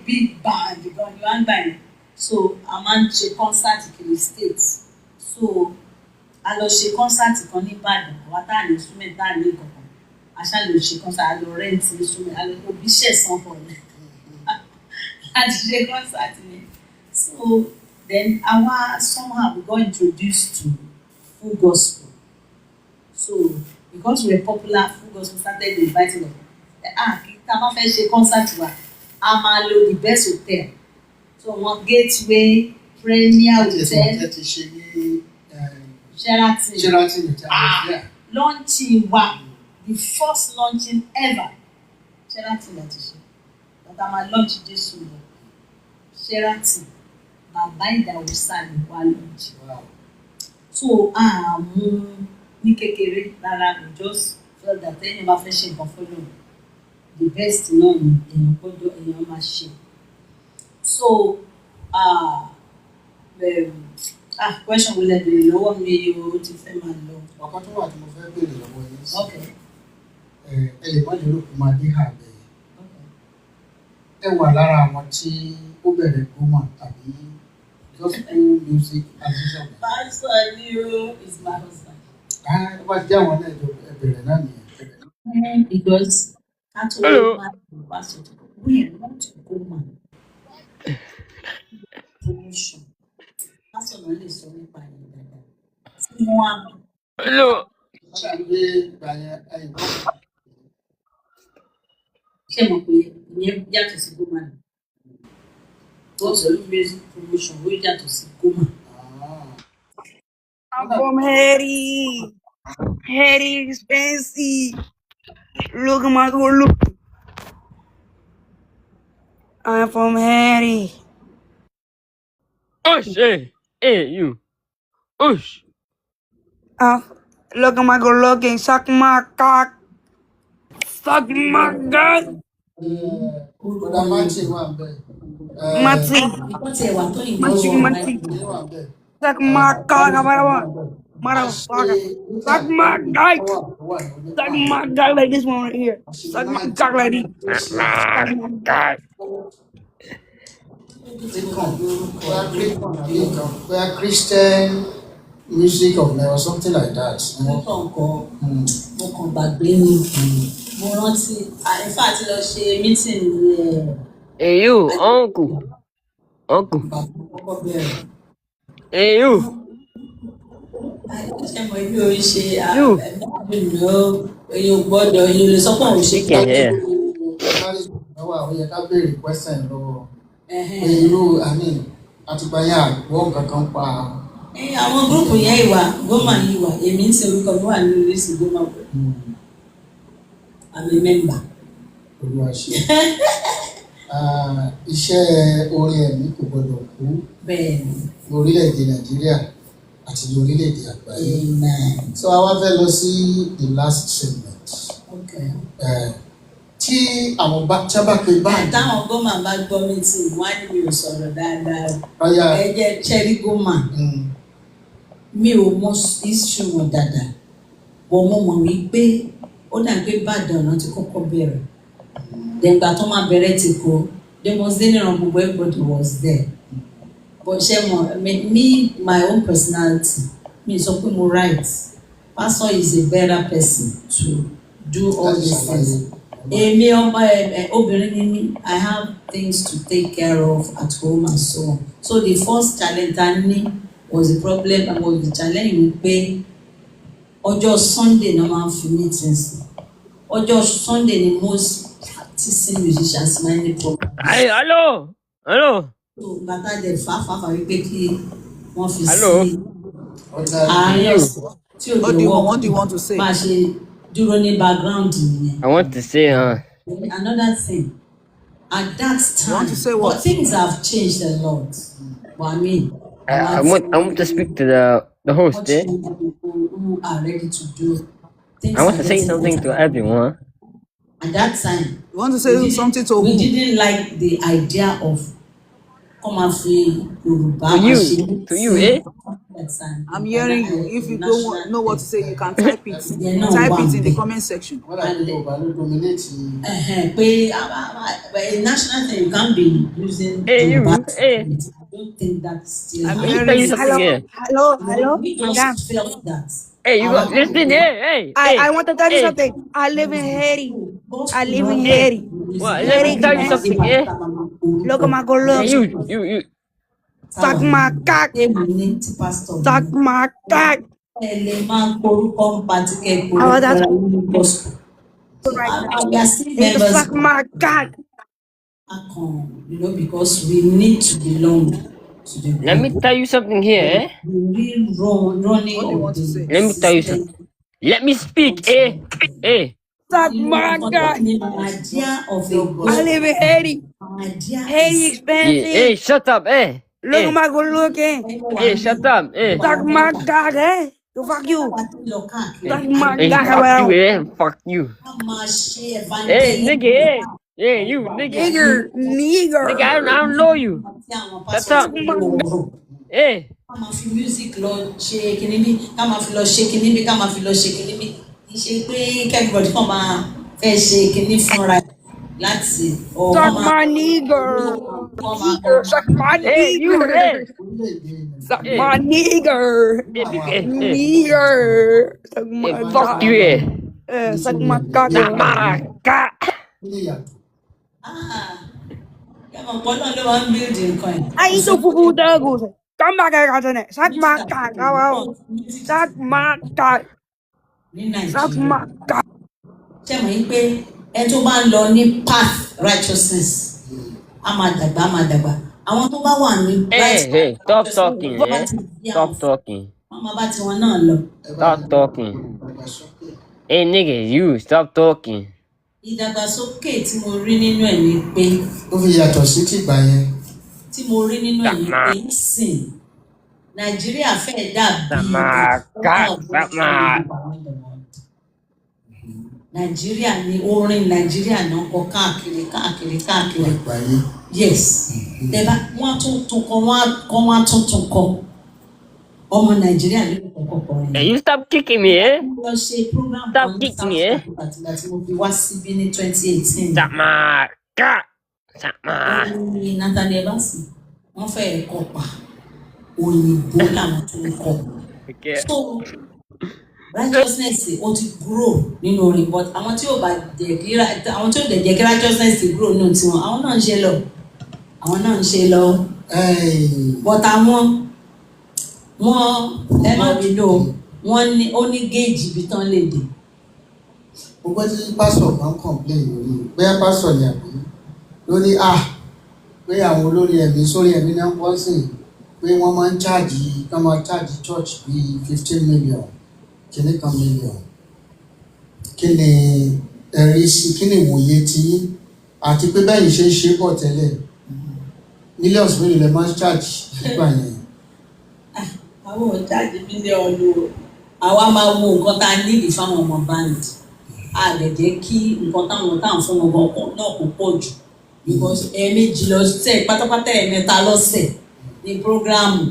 big band gan ni wọ́n gbà yẹn so a máa ń ṣe concert kiri state so a lọ ṣe concert kan ní Ìbàdàn àwa tá à ní instrument tá à ní ìkọ̀kan a ṣá lọ ṣe concert a lọ rent instrument a lọ bí ṣẹ̀sán pọ̀ ní a ti ṣe concert ni so then àwa somehow we got introduced to full gospel so because we were popular full gospel started inviting us kí tá a bá fẹ́ ṣe concert wa a máa lo the best hotel so wọn Gateway Premier Hotel. Sheraton. Launching wa the first launching ever Sheraton láti ṣe but a máa launch Jésù lọ Sheraton bàbá ìdáwòsá ni wà launch so àmú ní kékeré rárá we just felt that ẹni bá fẹ́ ṣe nǹkan fọlọ́ the best náà ni èèyàn gbọ́dọ̀ èèyàn máa ṣe so question wo lẹ béèrè lọ́wọ́ mi o ti fẹ́ máa lọ. Ọ̀kan tó wà tí mo fẹ́ béèrè lọ́wọ́ yín sí. Okay. Ẹ lè má lérò kó máa dé àbẹ̀. Ẹ wà lára àwọn tí ó bẹ̀rẹ̀ gómà tàbí gospel music association. Pastor ni o is my husband. Ẹ bá jẹ́ àwọn náà ẹ bẹ̀rẹ̀ náà nìyẹn. Because Catholic pastor we are not gómà. Promotion. Pastor náà lè sọ nípa ẹ̀yìn dáadáa. Tí wọ́n á mọ̀. Hello. Ṣé mo pé ìyẹn yàtọ̀ sí gómà ni? Gospel music promotion ó yàtọ̀ sí gómà. I'm from Harry expensive. Look at my look. I'm from Harry. Ush, hey, you. Ush. Look at my good looking. Suck my cock. Suck my cock. Bọ́dà Martin wà bẹ́ẹ̀. Matsi. Wọ́n ti ẹ̀wà tó ìgbé Matsi, ṣe Matsi. Ọlọ́run wà bẹ́ẹ̀. Suck my cock. Báyìí Motherfucker. Suck my cock. Suck my cock like this one right here. Suck my cock like this. God. We are Christian music or something like that. Mo kàn gbàgbé ni mo rántí àìfà àti lọ ṣe mítìn ní Hey, you, uncle. kọ́kọ́ bẹ̀rẹ̀. Hey, you. Ṣé mo ibi orí ṣe You. èyí ò gbọ́dọ̀ èyí ò lè sọ pé òun ṣe Chicken here. Ó yẹ ká béèrè question lọ́wọ́ pé irú àtìgbà yẹn àgbọ̀ kankan pa. Àwọn gúrùpù yẹn ìwà gómà yìí wà èmi ń ṣe orúkọ mi wà ní oríṣi gómà pẹ̀. Àmì mẹ́mbà. Olúwa ṣe. Iṣẹ́ orin ẹ̀mí kò gbọdọ̀ kú Bẹ́ẹ̀ni. ní orílẹ̀-èdè Nàìjíríà àti ní orílẹ̀-èdè àgbáyé. Amen. So a wá fẹ́ lọ sí the last segment. Okay. Tí àwọn bá pe báyìí. Táwọn gómà bá gbọ́ mi tí wọ́n á ní mi ò sọ̀rọ̀ dáadáa. Ọ̀yà. Ẹ jẹ́ Cherry gómà. Mi ò mọ history wọn dáadáa. Bọ̀ mo mọ̀ wípé ó dà pé Ìbàdàn náà ti kọ́kọ́ bẹ̀rẹ̀. Dẹ̀gbà tó máa bẹ̀rẹ̀ ti kó. Demonstrating gbogbo everybody was there. But ṣé mo me my own personality mi sọ pé mo right. Pastor is a better person to do all these things. Èmi ọmọ obìnrin ni mí, I have things to take care of at home and so on. So the first challenge I ní was the problem and was the challenge wípé ọjọ́ Sunday náà máa ń fi meetings. Ọjọ́ Sunday ni most practicing musicians máa ń ní problem. Hey, hello. So bàtà dẹ̀ fàáfàá wípé kí wọ́n fi Hello. sí àárín ọ̀sẹ̀ tí ò lè wọ́ What do you want to say? máa ṣe dúró ní background nìyẹn. I want to say, Another thing, at that time, You want to say what? but things have changed a lot. But I mean, I want to speak to the host, what eh? people who are ready to do. Things I want are to say getting something better. to everyone. At that time, You want to say something to we who? didn't like the idea of come and fi Yoruba. To you, eh? I'm hearing you. If you don't know what to say, you can type it. Yeah, no, Type it in the one comment section. Wọ́n dàbí Yorùbá ló dominate. Pé a national thing you can't be using Hey, you, Yoruba. hey. I don't think that's still. I'm Let me hearing tell you you. something here. Hello, We madam. just felt that. Hey, you got listen here. Hey, I want to tell you hey. something. I live in Haiti. I live in Hey. Haiti. What? Let me tell you something, eh? Look at my good Hey, looks. you. Suck my cock. Suck my cock. Oh, that's right. We are still You can members. suck my cock. Because we need to belong to the group. Let me tell you something here, eh? We running What do you of want to the say? Let me tell you something. Let me speak, eh? Hey. Suck my cock. idea of a I live in Haiti. idea Haiti Yeah, expensive. hey, shut up, eh? Look at my good looking. Hey, shut up, eh? Suck my cock, eh? To fuck you. Suck my Hey, cock. fuck you, eh? Fuck you. Hey, nigga, hey. Hey, you, nigga. Nigger. Nigga, I don't know you. Shut up. Hey. Ká máa fi music lọ ṣe kinní bí ká máa fi lọ ṣe kinní bí ká máa fi lọ ṣe kinní bí kì í ṣe pé kẹ́kọ̀ọ́ kan máa fẹ́ ṣe kinní fúnra láti Suck my nigger. Nigger. Suck my Hey, you, hey. nigger. Suck my nigger. Hey. Nigger. Suck my Hey, fuck cock. you, eh? Suck my cock. Not my cock. Yàmọ̀ pọ̀ náà ló máa ń build nǹkan ẹ̀. I ain't so fufu dogus. Come back here, suck my cock. Suck my cock. Ní Suck Nàìjíríà. my cock. Ṣé mọ̀ yín pé ẹ tó bá ń lọ ní path righteousness á máa dàgbà á máa dàgbà. Àwọn tó bá wà ní Hey, stop talking, eh? Stop talking. wọ́n máa bá tiwọn náà lọ. Stop talking. Hey, nigga, you, stop talking. ìdàgbàsókè tí mo rí nínú ẹ̀ ni pé ó fi yàtọ̀ sí tìgbà yẹn. tí mo rí nínú ẹ̀ ni pé sìn Nàìjíríà fẹ́ dàbí Nàìjíríà ni orin Nàìjíríà náà kọ káàkiri Àgbáyé. yes tẹ́bá wọ́n tún kọ wọ́n tún kọ ọmọ Nàìjíríà ló kọ́kọ́ rẹ̀. Hey, you stop kicking me, eh? lọ ṣe program Stop kan ní kicking South me, eh? Africa tí mo fi wá síbí ní 2018. Orin Nathaniel Bassey wọ́n fẹ́ kọ pa òyìnbó làwọn tó ń kọ. So righteousness ó ti grow nínú orin but àwọn tí ò dẹ̀ jẹ́ kí righteousness grow nínú tiwọn àwọn náà ń ṣe lọ but àwọn ẹ má bínú ó ní géèjì ibi tán lè dé. Gbogbo tí pásọ̀ kan complain lórí bóyá pásọ̀ ni àbí lórí pé àwọn olórí ẹ̀mí sórí ẹ̀mí náà pọ̀ sí pé wọ́n máa ń cháàjì church bíi 15 million kìíní kan million. Kí ni ẹ̀rí sí kí ni ìwòye tí àti pé bẹ́ẹ̀ ṣe ń ṣe bọ̀ tẹ́lẹ̀ millions mélòó lẹ máa ń cháàjì nígbà yẹn. Àwọn ò cháàjì mílíọ̀nù àwa máa wo nǹkan tá a nídìí fáwọn ọmọ band a lè jẹ́ kí nǹkan táwọn fún wọn náà kò pọ̀ jù because ẹ̀ẹ̀mejì lọ́sẹ̀ pátápátá ẹ̀ẹ̀mẹ́ta lọ́sẹ̀ ní programu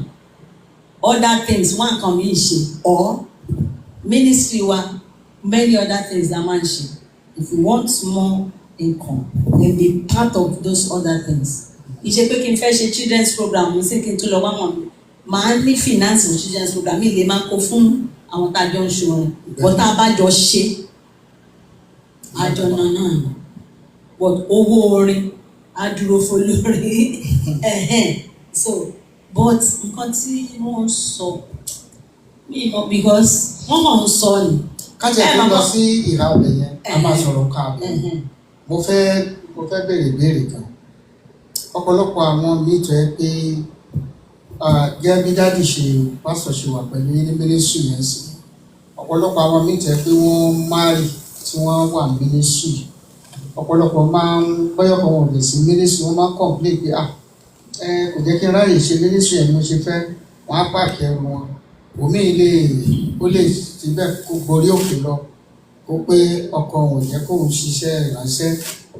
other things wọn kàn mí ṣe or ministry wa many other things la máa ń ṣe if you want more income then be part of those other things ìṣe pé kí n fẹ́ ṣe children's program mo sì kí n tó lọ wá wọn máa ní finance for children's program mi lè máa kó fún àwọn tá a jọ ń ṣe wọn but tá a bá jọ ṣe àjọ náà but owó orin á dúró fólórí so but nǹkan tí wọ́n ń sọ mi mọ̀ because wọ́n kàn ń sọ ni. kájẹ tó lọ sí ìhà ọbẹ̀ yẹn a máa sọ̀rọ̀ káàbọ̀ mo fẹ́ béèrè ìbéèrè kan ọ̀pọ̀lọpọ̀ àwọn míì tó yẹ pé gẹ́gẹ́ bí dáàdì ṣe pásítọ̀ ṣe wà pẹ̀lú ní mínísírì yẹn sí ọ̀pọ̀lọpọ̀ àwọn míì tó yẹ pé wọ́n márì tí wọ́n wà mínísírì ọ̀pọ̀lọpọ̀ máa ń bọ́yọ̀kọ̀ wọn ò lè sí mínísírì wọ́n máa ń kọ̀m̀plé pé kò jẹ́ kí n ráyè ṣe mínísírì ẹ̀ ni mo ṣe fẹ́ wọ́n á pààkì ẹrù wọn òmí ó lè ti bẹ́ẹ̀ kó gborí òkè lọ kó pé ọkọ òun jẹ́ kó òun ṣiṣẹ́ ìránṣẹ́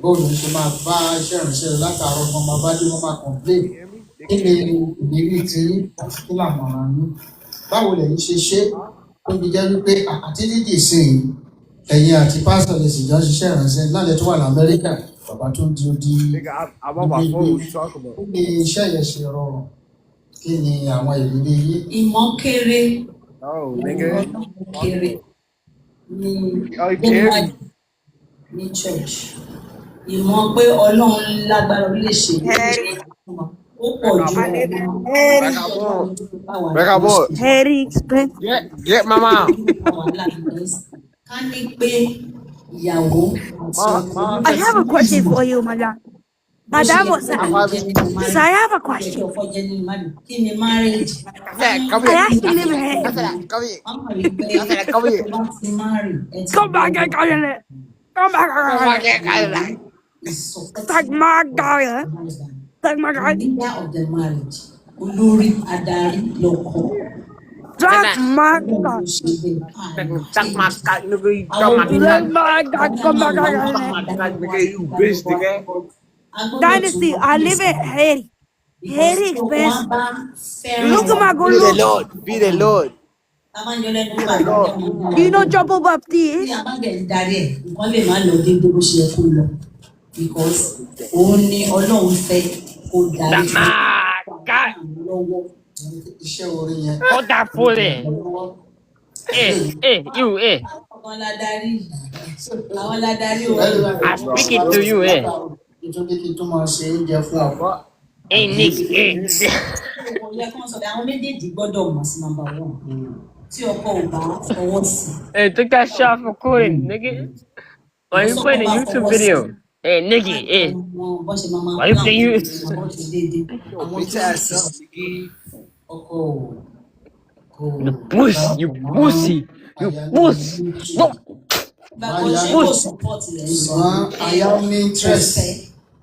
bóòlù ṣe máa bá iṣẹ́ ìránṣẹ́ rẹ̀ látàárọ̀ ọmọ máa bá dé wọ́n máa kọ̀m̀plé kí ni ìrírí tí kí làmọ̀ràn ní báwo lẹ̀yin ṣe ó fi jẹ́ wípé àti dídì sí ẹ̀yin àti pásítọ̀ lè sì jọ ṣiṣẹ́ ìránṣẹ́ náà lè tó wà lamẹ́ríkà bàbá tó ń di odi kí ni iṣẹ́ yẹn ṣe rọrùn kí ni àwọn ìrírí yín. ìmọ̀ kéré ní church ìmọ̀ pé Ọlọ́run lágbára lè ṣe ó pọ̀ jù Very expensive. Get mama. ká ní pé ìyàwó I have a question for you, madam. Madam, so I have a question. kí ni marriage. I actually live here. Come back, I got it. Come back, I got it. Suck my guy. Suck my guy. leader of the marriage olórí adarí lọ́kọ. Suck my guy. Suck my cock, nigga. You got my Suck my guy. Come back, I got it. nigga. You bitch, nigga. Dynasty, I live in Haiti. Haiti expensive. Look at my good Be the look. Lord. Be the Lord. Do you know Jumbo Baptiste? tí a bá dẹ̀ ń darí ẹ̀ nǹkan lè má lọ dé bó ṣe yẹ kó lọ because òun ni Ọlọ́run fẹ́ kó darí lọ́wọ́. iṣẹ́ orin yẹn. Hold that for it. You. àwọn ládarí I speak it to you, nítorí kí n tó máa ṣe oúnjẹ fún ọ. Hey, nigga. àwọn méjèèjì gbọ́dọ̀ mọ̀ sí number one tí ọkọ ò bá fọwọ́ sí. Hey, took that shot for recording, nigga. Why you playing a YouTube video? Hey, nigga. Why you playing you? You pussy. You pussy. You pussy. No. Bàbá ṣé kò support rẹ̀ sọ. Ṣùgbọ́n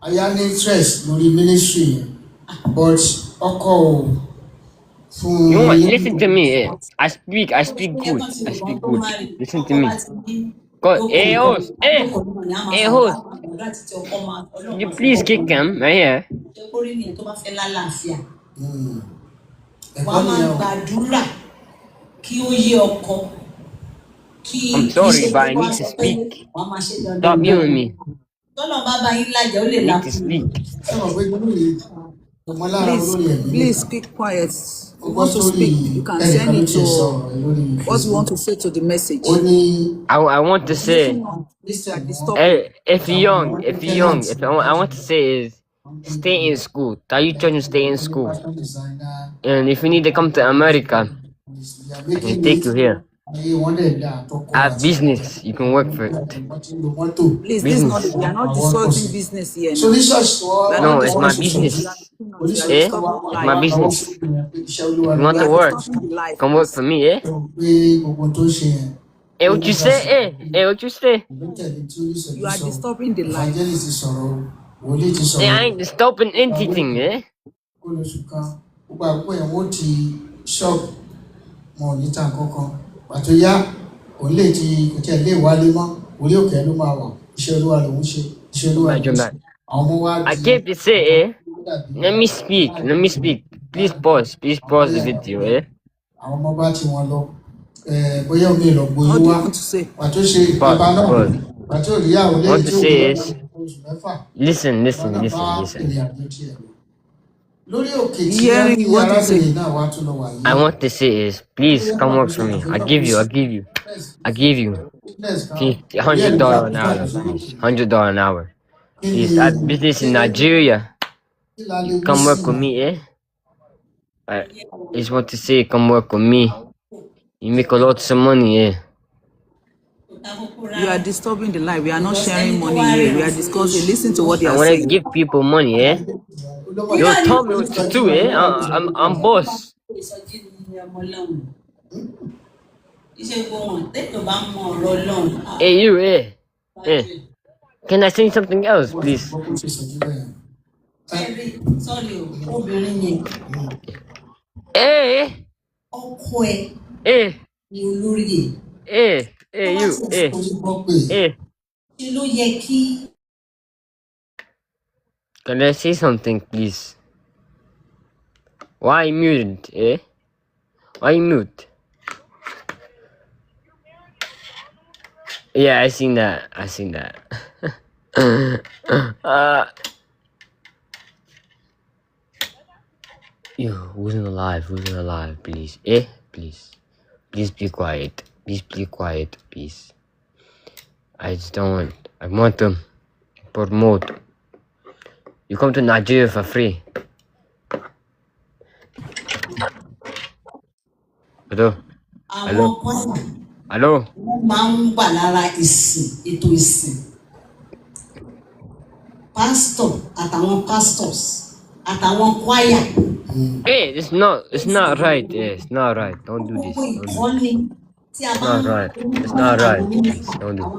aya ní interest lórí ministry yẹn but ọkọ ò fún You know what? Listen to me. I speak good. Listen to me. God, hey host, hey host. Can you please kick him right here? I'm sorry, but I need to speak. Stop viewing me. I need to speak. Please keep quiet. If you want to speak, you can send it to what you want to say to the message. I want to say, if you're young, I want to say is stay in school. Tell your children to stay in school. And if you need to come to America, I can take you here. I have business. You can work for it. Please, we are not discussing business here. No, it's my business. It's my business. You want to work? Come work for me, eh? Hey, what you say? Hey, what you say? You are disturbing the life. Hey, I ain't disturbing anything, eh? Pàtó yá òun lè ti kò tí ẹ lè wálé mọ́ orí òkè ló máa wà iṣẹ́ olúwa lòun ṣe iṣẹ́ olúwa lòun ṣe àwọn ọmọ wa. I came to say, let me speak. Please pause the video, eh? Àwọn ọmọ bá ti wọn lọ bóyá omi lọ gbóyún wá pàtó ṣe bàbá náà pàtó rí àwọn ilé tí ó gbé oṣù mẹ́fà. Listen. I want to say is, please come work for me. I give you $100 an hour. $100 an hour. Please, I have business in Nigeria. Come work with me, eh? I just want to say, come work with me. You make a lot of money, eh? You are disturbing the life. We are not sharing money here. We are discussing. Listen to what they are saying. I want to give people money, eh? You tell me what to do, eh? I'm boss. Hey, you, eh? Can I say something else, please? Hey, you. Can I say something, please? Why muted, eh? Why mute? Yeah, I seen that. Yo, who's in the live, please? Please be quiet. Please. I want to promote. You come to Nigeria for free. Hello. Pastors àtàwọn choir. Hey, it's not right. Yeah, it's not right. Don't do this. It's not right. Please, don't do it.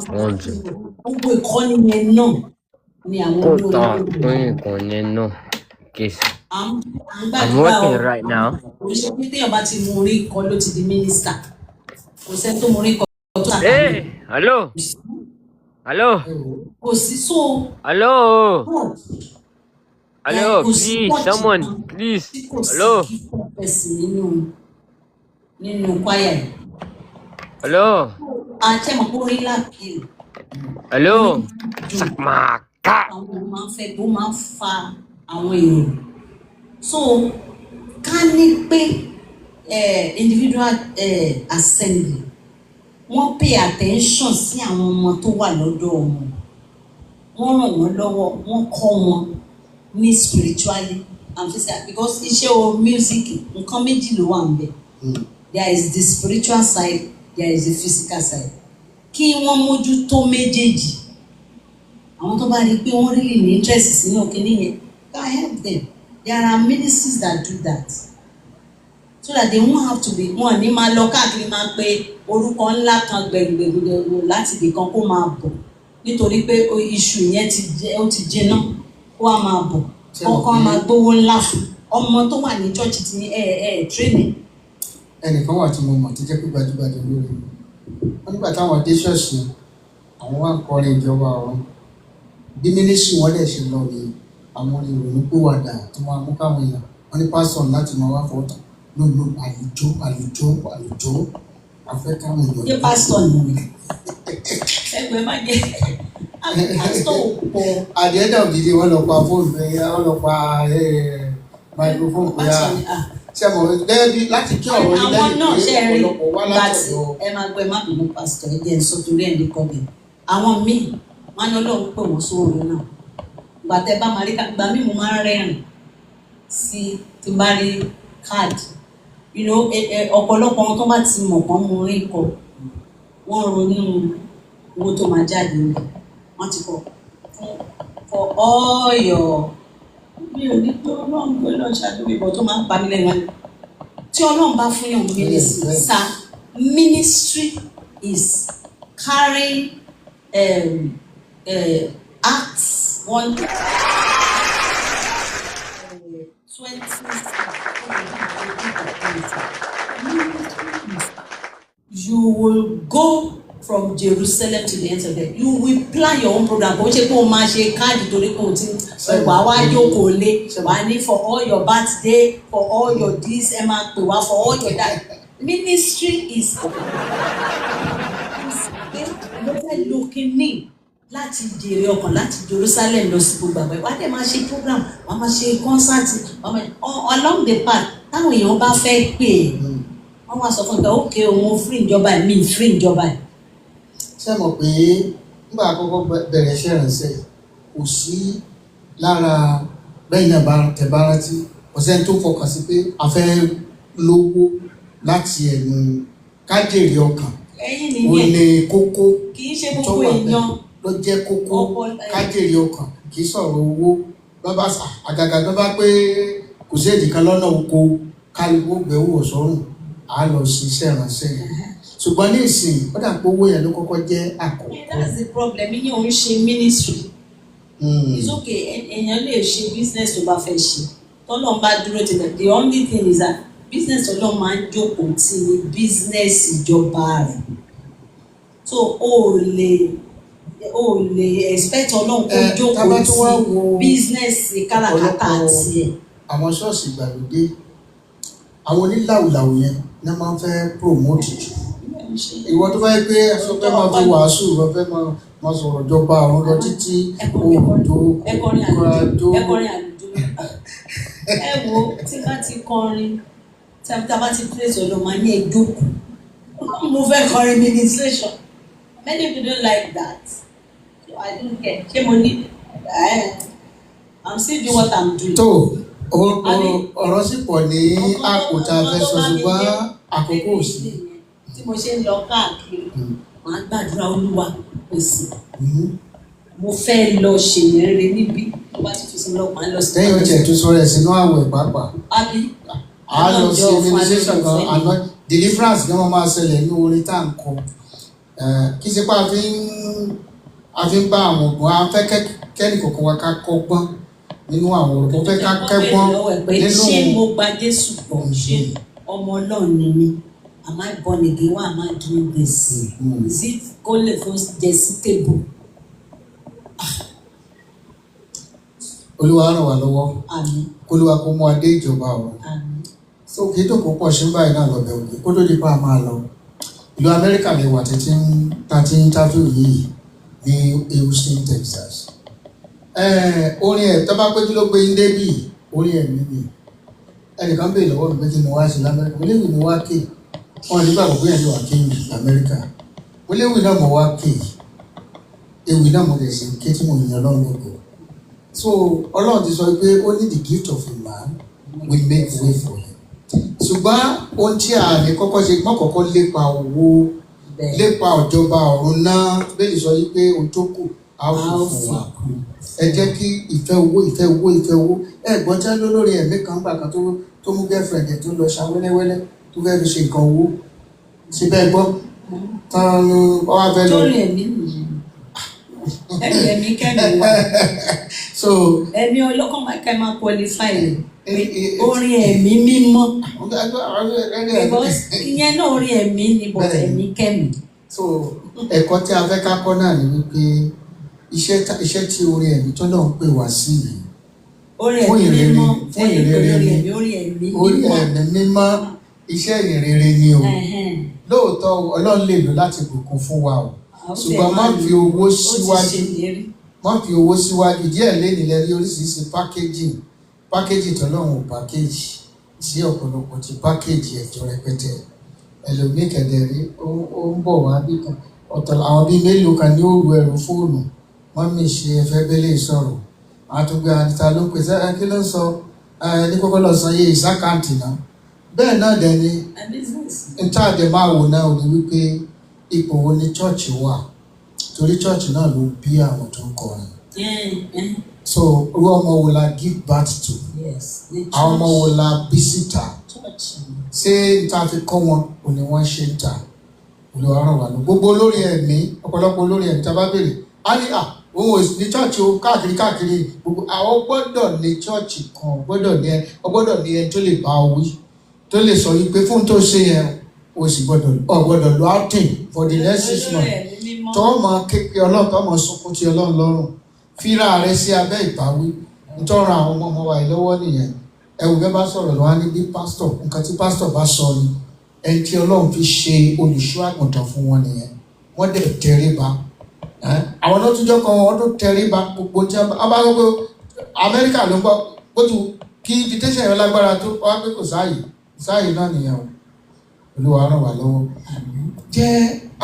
I'm working right now. Hey, hello. Please, someone, please. Hello. Sakmaka. So, ká ní pé individual assembly wọ́n pay attention sí àwọn ọmọ tó wà lọ́dọ̀ wọn, wọ́n ràn wọ́n lọ́wọ́, wọ́n kọ́ wọn ní spiritually and physically, because iṣẹ́ o music nǹkan méjì ló wà níbẹ̀. There is the spiritual side, there is the physical side. Kí wọ́n mójútó méjèèjì. Àwọn tó bá rí pé wọ́n really ní interest sínú kíní yẹn, can help them. There are ministries that do that. so that they won't have to be wọn ní máa lọ káàkiri máa pe orúkọ ńlá kan gbẹ̀gbẹ̀gbẹ̀ láti ibì kan kó máa bọ̀ nítorí pé iṣu yẹn ti jiná kó wá máa bọ̀ kó wá máa gbówó ńlá fún ọmọ tó wà ní church ti ní training. ẹnìkan wà tí mo mọ̀ tó jẹ́ pé gbajúgbajà lórí wọn nígbà táwọn dé ṣọ́ọ̀ṣì àwọn wá ń kọrin ìjọba ọ̀run bí mínísírì wọn dẹ̀ ṣe lọ ní àwọn ìrònú pìwàdà tó máa mú káwọn èèyàn wọn ní pásítọ̀ láti máa wá fọ́tà lónìí àlùjọ afẹ́ káwọn èèyàn. ṣé pásítọ̀ nìyí ẹgbẹ́ má jẹ́ pásítọ̀ pọ̀. àdéhùn ògidì wọn lọ pa fóònù wọn lọ pa máìkrófóònù pé ṣe mọ̀ gẹ́gẹ́ bí láti kí ọ̀rọ̀ yìí lẹ́yìn pé ọ̀pọ̀lọpọ̀ wá látọ̀dọ̀. ẹ máa gbọ́ ẹ má bínú pásítọ̀ ẹ jẹ́ ẹ sọ torí ẹ̀ ní kọ́bẹ̀ àwọn míì wọn ní Ọlọ́run pè wọ́n sóòrùn náà gbàtẹ́ bá máa rí gbà mí mo máa ń rẹ́rìn sí tí bá rí káàdì ọ̀pọ̀lọpọ̀ wọn tó bá ti mọ̀ kán mú orí kọ wọ́n ronú owó tó máa jáde níbẹ̀ wọ́n ti kọ for all your mi ò ní pé Ọlọ́run gbé lọ ṣàdúgbò ìbọn tó máa ń pa mí lẹ́nu ẹ̀ tí Ọlọ́run bá fún yàn ministry sir ministry is carrying Acts 1 you will go from Jerusalem to the ends of the earth. You will plan your own program. Kò ṣe pé o máa ṣe káàdì torí pé o ti wà wá jókòó lé wà ní for all your birthday for all your this ẹ máa pè wá for all your that. Ministry is ló fẹ́ lókè ní láti jèrè ọkàn láti Jerusalem lọ sí gbogbo àgbẹ̀ wá dẹ̀ máa ṣe program wá máa ṣe concert along the path táwọn èèyàn bá fẹ́ pè é wọ́n wá sọ fún mi okay òun free ìjọba mi free ìjọba. ṣé mọ̀ pé nígbà àkọ́kọ́ bẹ̀rẹ̀ iṣẹ́ ìrànṣẹ́ kò sí lára bẹ́ẹ̀ náà bá tẹ̀ bá rántí ọ̀sẹ̀ tó fọkàn sí pé a fẹ́ lówó láti ẹ̀nu kájèrè ọkàn ó ní kókó tó wà bẹ́ẹ̀ ló jẹ́ kókó kájèrè ọkàn kì í sọ̀rọ̀ owó bàbá àgàgà tó bá pé kò sí èdè kan lọ́nà oko kálukú gbẹ̀wò sọ́run à lọ sí iṣẹ́ ìrànṣẹ́ yẹn ṣùgbọ́n ní ìsìn ó dà pé owó yẹn ló kọ́kọ́ jẹ́ àkọ́kọ́. That's the problem yín òun ṣe ministry. It's okay èèyàn lè ṣe business tó bá fẹ́ ṣe tọ́lọ́ ń bá dúró tilẹ̀ the only thing is that business tọ́lọ́ máa ń jókòó tí ní business ìjọba rẹ̀ so o lè expect Ọlọ́run kó jókòó tí business káràkátà tiẹ̀. àwọn ṣọ́ọ̀ṣì ìgbàlódé àwọn onílàwùlàwù yẹn ní wọ́n máa ń fẹ́ promote jù ìwọ tó bá yẹ pé ẹ̀fọ́ fẹ́ máa fi wàásù ìwọ fẹ́ máa sọ̀rọ̀ jọba àwọn lọ títí òòjò ẹkọrin àlùjọ ẹ wo tí bá ti kọrin tí a bá ti place ọ̀dọ̀ máa ní ẹjọ́ mo fẹ́ kọrin ministration many people don't like that so I don't care ṣé mo ní I'm still doing what I'm doing. tó ọ̀rọ̀ sì pọ̀ ní àkótá fẹ́ sọ ṣùgbọ́n àkókò sí. tí mo ṣe ń lọ káàkiri màá gbàdúrà Olúwa pèsè mo fẹ́ lọ ṣèlérí níbí tó bá ti fi sí lọ́pàá lọ sí. lẹ́yìn oúnjẹ tó sọ rẹ̀ sínú àwẹ̀ pàápàá. àbí a lọ sí ministration kan àná deliverance ni wọ́n máa ṣẹlẹ̀ ní orin tá à ń kọ kí ṣe pé a fi ń bá àwọn ògùn afẹ́ kẹ́ni kọ̀ọ̀kan wa ká kọ́gbọ́n nínú àwọn ògùn fẹ́ ká kẹ́gbọ́n nínú. ṣé mo gba Jésù pọ̀ ṣé ọmọ Ọlọ́run ni mí. Am I born again? Why am I doing this? Is it only for justifiable? Olúwa ràn wá lọ́wọ́. Àmín. Kólúwa kó mú adé ìjọba ọ̀run. Àmín. So kí tó kó pọ̀ sí báyìí náà lọ́bẹ̀ òde kó tó di pa máa lọ. Ìlú Amẹ́ríkà lè wà títí tàti interview yìí ní Houston, Texas. Orin ẹ̀ tó bá pé kí ló gbé ndé bì orin ẹ̀ mímì. Ẹnìkan bèèrè lọ́wọ́ mi pé kí ni wá sí l'Amẹ́ríkà. Mo léwu ni wá kéè. Wọ́n nígbà gbogbo yẹn ti wà kéwì Amẹ́ríkà. Mo léwu náà mo wá kéè. Ewì náà mo lè ṣe ké tí mo yàn lọ́rùn lóko. So Ọlọ́run ti sọ pé only the gift of a man will make way for him. Ṣùgbọ́n ohun tí a ní kọ́kọ́ ṣe gbọ́n kọ́kọ́ lépa owó lépa ọ̀jọba ọ̀run náà bẹ́ẹ̀ sọ pé ohun tó kù a ó fi fún wa ẹ jẹ́ kí ìfẹ́ owó ẹ̀gbọ́n tí wọ́n lórí ẹ̀mí kan gbà kan tó mú girlfriend ẹ̀ tó lọ ṣá wẹ́lẹ́wẹ́lẹ́ tó fẹ́ fi ṣe nǹkan owó síbẹ̀ gbọ́ tán wá fẹ́ lọ. lórí ẹ̀mí nìyẹn ẹ̀mí kẹ́mi wá so ẹ̀mí ọlọ́kàn máa máa qualify rẹ̀ orin ẹ̀mí mímọ́ ìyẹn náà orin ẹ̀mí ni but ẹ̀mí kẹ́mi. so ẹ̀kọ́ tí a fẹ́ ká kọ́ náà ni wípé iṣẹ́ tí orin ẹ̀mí tó náà ń pè wá sí yìí fún ìrere mímọ́ iṣẹ́ ìrere ni o lóòótọ́ Ọlọ́run lè lò láti bùkún fún wa o ṣùgbọ́n má fi owó síwájú díẹ̀ lẹ́nu lẹ́rí oríṣiríṣi pákéjì tọ́lọ́run ò pákéjì sí ọ̀pọ̀lọpọ̀ ti pákéjì ẹ̀jọ̀ rẹpẹtẹ ẹlòmíì kẹ̀dẹ̀rí ó ń bọ̀ wá bí kan ọ̀tọ̀ àwọn bíi mélòó kan ní òru ẹ̀rù fóònù wọ́n mi ṣe ẹ̀fẹ́ bẹ́lẹ̀ sọ̀rọ̀ àtúgbà àdìta ló pèsè kí ló ń sọ ní kókó lọ san iye ìsákàǹtì náà bẹ́ẹ̀ náà dẹ̀ ni níta àdẹ̀ máa wò náà ò ní wípé ipò wo ni chọ́ọ̀chì wà torí chọ́ọ̀chì náà ló bí àwọn tó ń kọrin so irú ọmọ wo la give birth to àwọn ọmọ wo la bí síta ṣé níta fi kọ́ wọn ò ní wọ́n ṣe ń ta olùwàrán wà lọ gbogbo olórí ẹ̀mí ọ̀pọ̀lọpọ̀ olórí ẹ̀mí tá a bá béèrè á ní òun ò ní chọ́ọ̀chì o káàkiri gbogbo àwọn gbọ́dọ̀ ní chọ́ọ̀chì kan gbọ́dọ̀ ní ẹ tó lè bá wí tó lè sọ wípé fún tó ṣe yẹn o sì gbọ́dọ̀ lo outing for the next 6 months tó máa kékeré Ọlọ́run tó máa sunkún ti Ọlọ́run lọ́rùn fíra rẹ sí abẹ́ ìbáwí nítorí àwọn ọmọ wa yìí lọ́wọ́ nìyẹn ẹ̀wù bẹ́ẹ̀ bá sọ̀rọ̀ lọ́wọ́ ní bí pásítọ̀ nǹkan tí pásítọ̀ bá sọ ni ẹni tí Ọlọ́run fi ṣe olùṣọ́ àgùntàn fún wọn nìyẹn wọ́n dẹ̀ tẹríba àwọn náà tún jọ kan wọ́n tó tẹríba gbogbo tí a bá gbogbo Amẹ́ríkà ló ń gbọ́ bótu kí invitation yẹn lágbára tó wá pé kò sáàyè náà nìyẹn o Olúwa ràn wá lọ́wọ́ jẹ́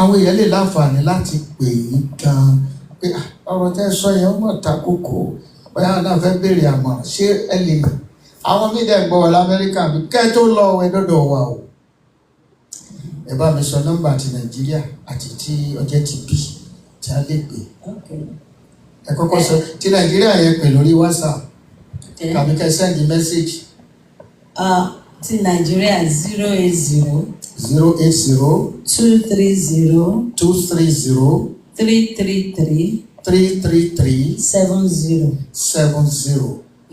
àwọn èèyàn lè láǹfààní láti pè é gan pé ọ̀rọ̀ tẹ́ sọ yẹn wọ́n ta kókó bóyá náà fẹ́ béèrè àmọ̀ràn ṣé ẹ lè àwọn mídìí gbọ́ wọ lamẹ́ríkà bí kẹ́ tó lọ ẹ dọ́dọ̀ wa o ẹ bá mi sọ nọ́mbà ti Nàìjíríà àti ti ọjọ́ ti bí tí a lè pè ẹ kọ́kọ́ sọ ti Nàìjíríà yẹn pè lórí WhatsApp tàbí kẹ́ send message. Ti Nàìjíríà 080 230 333 70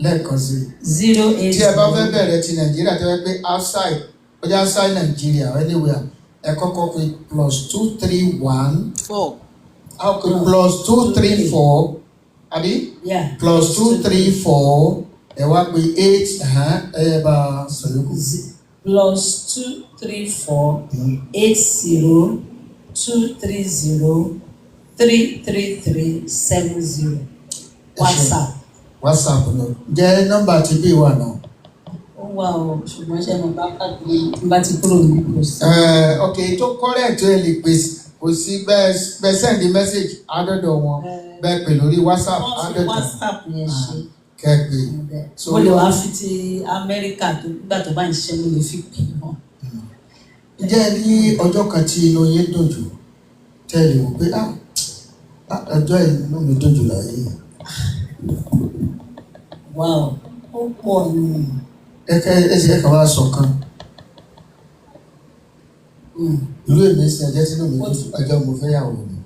lẹ́ẹ̀kan sí. 080 tí ẹ bá fẹ́ bẹ̀rẹ̀ ti Nàìjíríà tí wọ́n pé outside Nàìjíríà anywhere ẹ kọ́kọ́ pé +231 +234 àbí +234 ẹ wá pé 8 ẹ bá sọ̀rọ̀ kù. +234 80 230 333 70 WhatsApp lọ jẹ́ nọ́mbà tí bí wà náà. ó wà o ṣùgbọ́n ṣe mo bá pàdé bá ti kúrò ní post. ok tó correct ẹ lè pèsè kò sí bẹ́ẹ̀ send message àádọ́dọ̀ wọn bẹ́ẹ̀ pè lórí WhatsApp àádọ́dọ̀ WhatsApp yẹn ṣe kẹ́pẹ́. mo lè wá fi ti Amẹ́ríkà tó gbà tó bá ń ṣiṣẹ́ mo lè fi pè wọ́n. ǹjẹ́ ní ọjọ́ kan tí inú yín dùn jù tẹ́lẹ̀ wò pé ọjọ́ inú mi dùn jù láyé. Wow, ó pọ̀ nù. Ẹsẹ̀ kan wá sọ kan. Ìlú èmi sí ọjọ́ tí inú mi dùn ọjọ́ mo fẹ́ yàwó mi.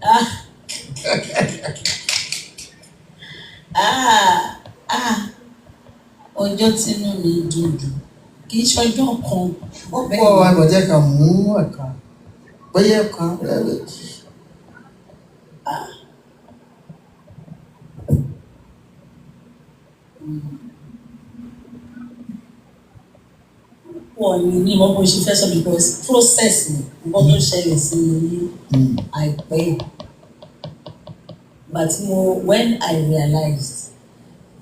Ọjọ́ tí inú mi dùn jù kì í ṣọjọ́ kan. Ó pọ̀ àgbọ̀jẹ́ kan mú ẹ̀ka bóyá ẹ̀kan rẹ̀. Pọ̀ ní ìmọ̀ bó ṣe fẹ́ sọ because process ni nǹkan tó ṣẹlẹ̀ sí mi ní àìpẹ́. But when I realized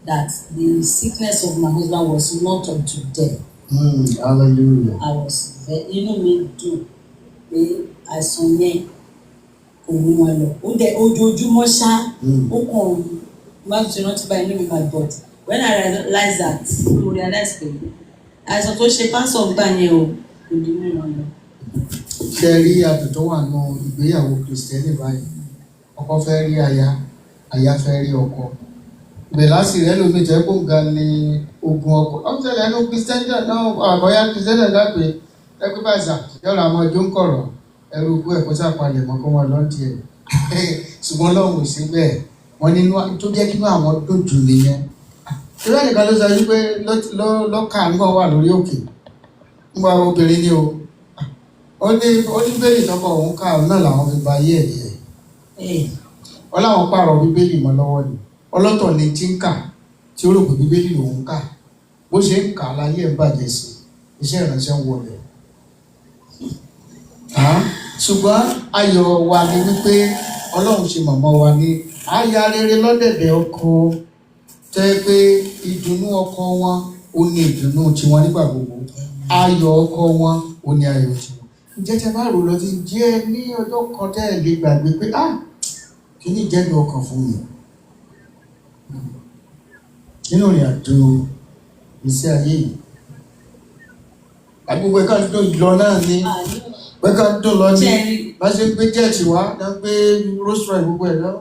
that the sickness of my husband was not unto death. Hallelujah. I was very inú mi dùn pé àìsàn yẹn kò mú wọn lọ. Ó dẹ ojoojúmọ́ ṣá ó kàn má ti rántí báyìí nínú my body. When I realized that mo realize pé àìsàn tó ṣe pásọ̀ gbà yẹn o kò ní mú wọn lọ. Ṣé rí àdùn tó wà nù ìgbéyàwó Kristẹni báyìí? Ọkọ fẹ́ rí aya àyàfẹ́ rí ọkọ ibẹ̀ láti rẹ̀ lómi jẹ́ kó ga ní ogun ọkọ ọ̀sẹ̀lẹ̀ ẹnu kristẹni náà àbọ̀yá kristẹni náà pé ẹgbẹ́ bàjá yọ̀rọ̀ àwọn ọjọ́ ń kọ̀rọ̀ ẹrú ogún ẹ̀kọ́ sàpalẹ̀ mọ́ kó wọn lọ́ọ̀dì ẹ̀ ṣùgbọ́n lọ́hùn ò sí bẹ́ẹ̀ wọ́n nínú tó jẹ́ kí àwọn dùn jù nìyẹn ìwé nìkan ló sọ wípé lọ́kà ń bọ̀ wà lórí òkè ń bọ̀ obìnrin ni o ó ní bíbélì tọ́kọ̀ òun ká náà làwọn fi ba ayé ẹ̀ wọ́n láwọn pààrọ̀ bíbélì mọ́ lọ́wọ́ ni ọlọ́tọ̀ ni tí ń kà tí ó rò pé bíbélì lòun kà bó ṣe ń kà láyé ẹ̀ bàjẹ́ sí iṣẹ́ ìránṣẹ́ ń wọlé ṣùgbọ́n ayọ̀ wa ni wípé Ọlọ́run ṣe màmá wa ní aya rere lọ́dẹ̀dẹ̀ ọkọ tẹ́ pé ìdùnnú ọkọ wọn ó ní ìdùnnú tiwọn nígbà gbogbo ayọ̀ ọkọ wọn ó ní ayọ̀ tiwọn. Ǹjẹ́ tẹ bá rò lọ sí jẹ́ ní ọjọ́ kan tẹ́ ẹ̀ lè gbàgbé pé kí ni ìjẹ́dùn ọkàn fún mi nínú ìrìn àjò ìṣe ayé yìí àgbègbè kan tó lọ náà ní wẹ́ká tó lọ ní bá ṣe gbé jẹ́ẹ̀tì wá náà gbé rosary gbogbo ẹ̀ lọ.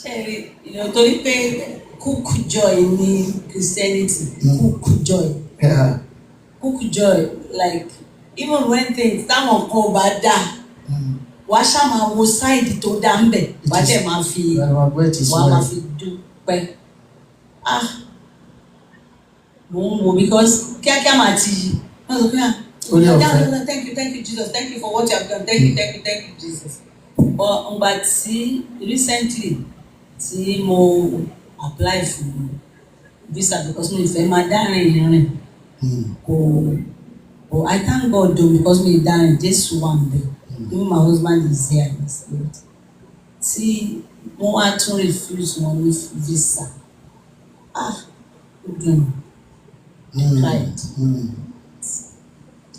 Ṣẹ́rí torí pé cook joy ní Christianity cook joy cook joy like even when things táwọn kan ò bá dà wàá ṣá máa wo sáìdì tó dá ń bẹ̀ wàá dẹ̀ máa fi dúpẹ́ mo ń wo because kíákíá máa ti wọ́n sọ pé thank you Jesus thank you for what you have done thank you Jesus ọgbà tí recently tí mo apply for visa because mo ìfẹ́ máa dárin ìrìn kò I thank God though because mo ìdárin Jésù wà ń bẹ̀ even my husband is here in the spirit tí wọ́n wá tún refuse wọn ní visa ó dùn right.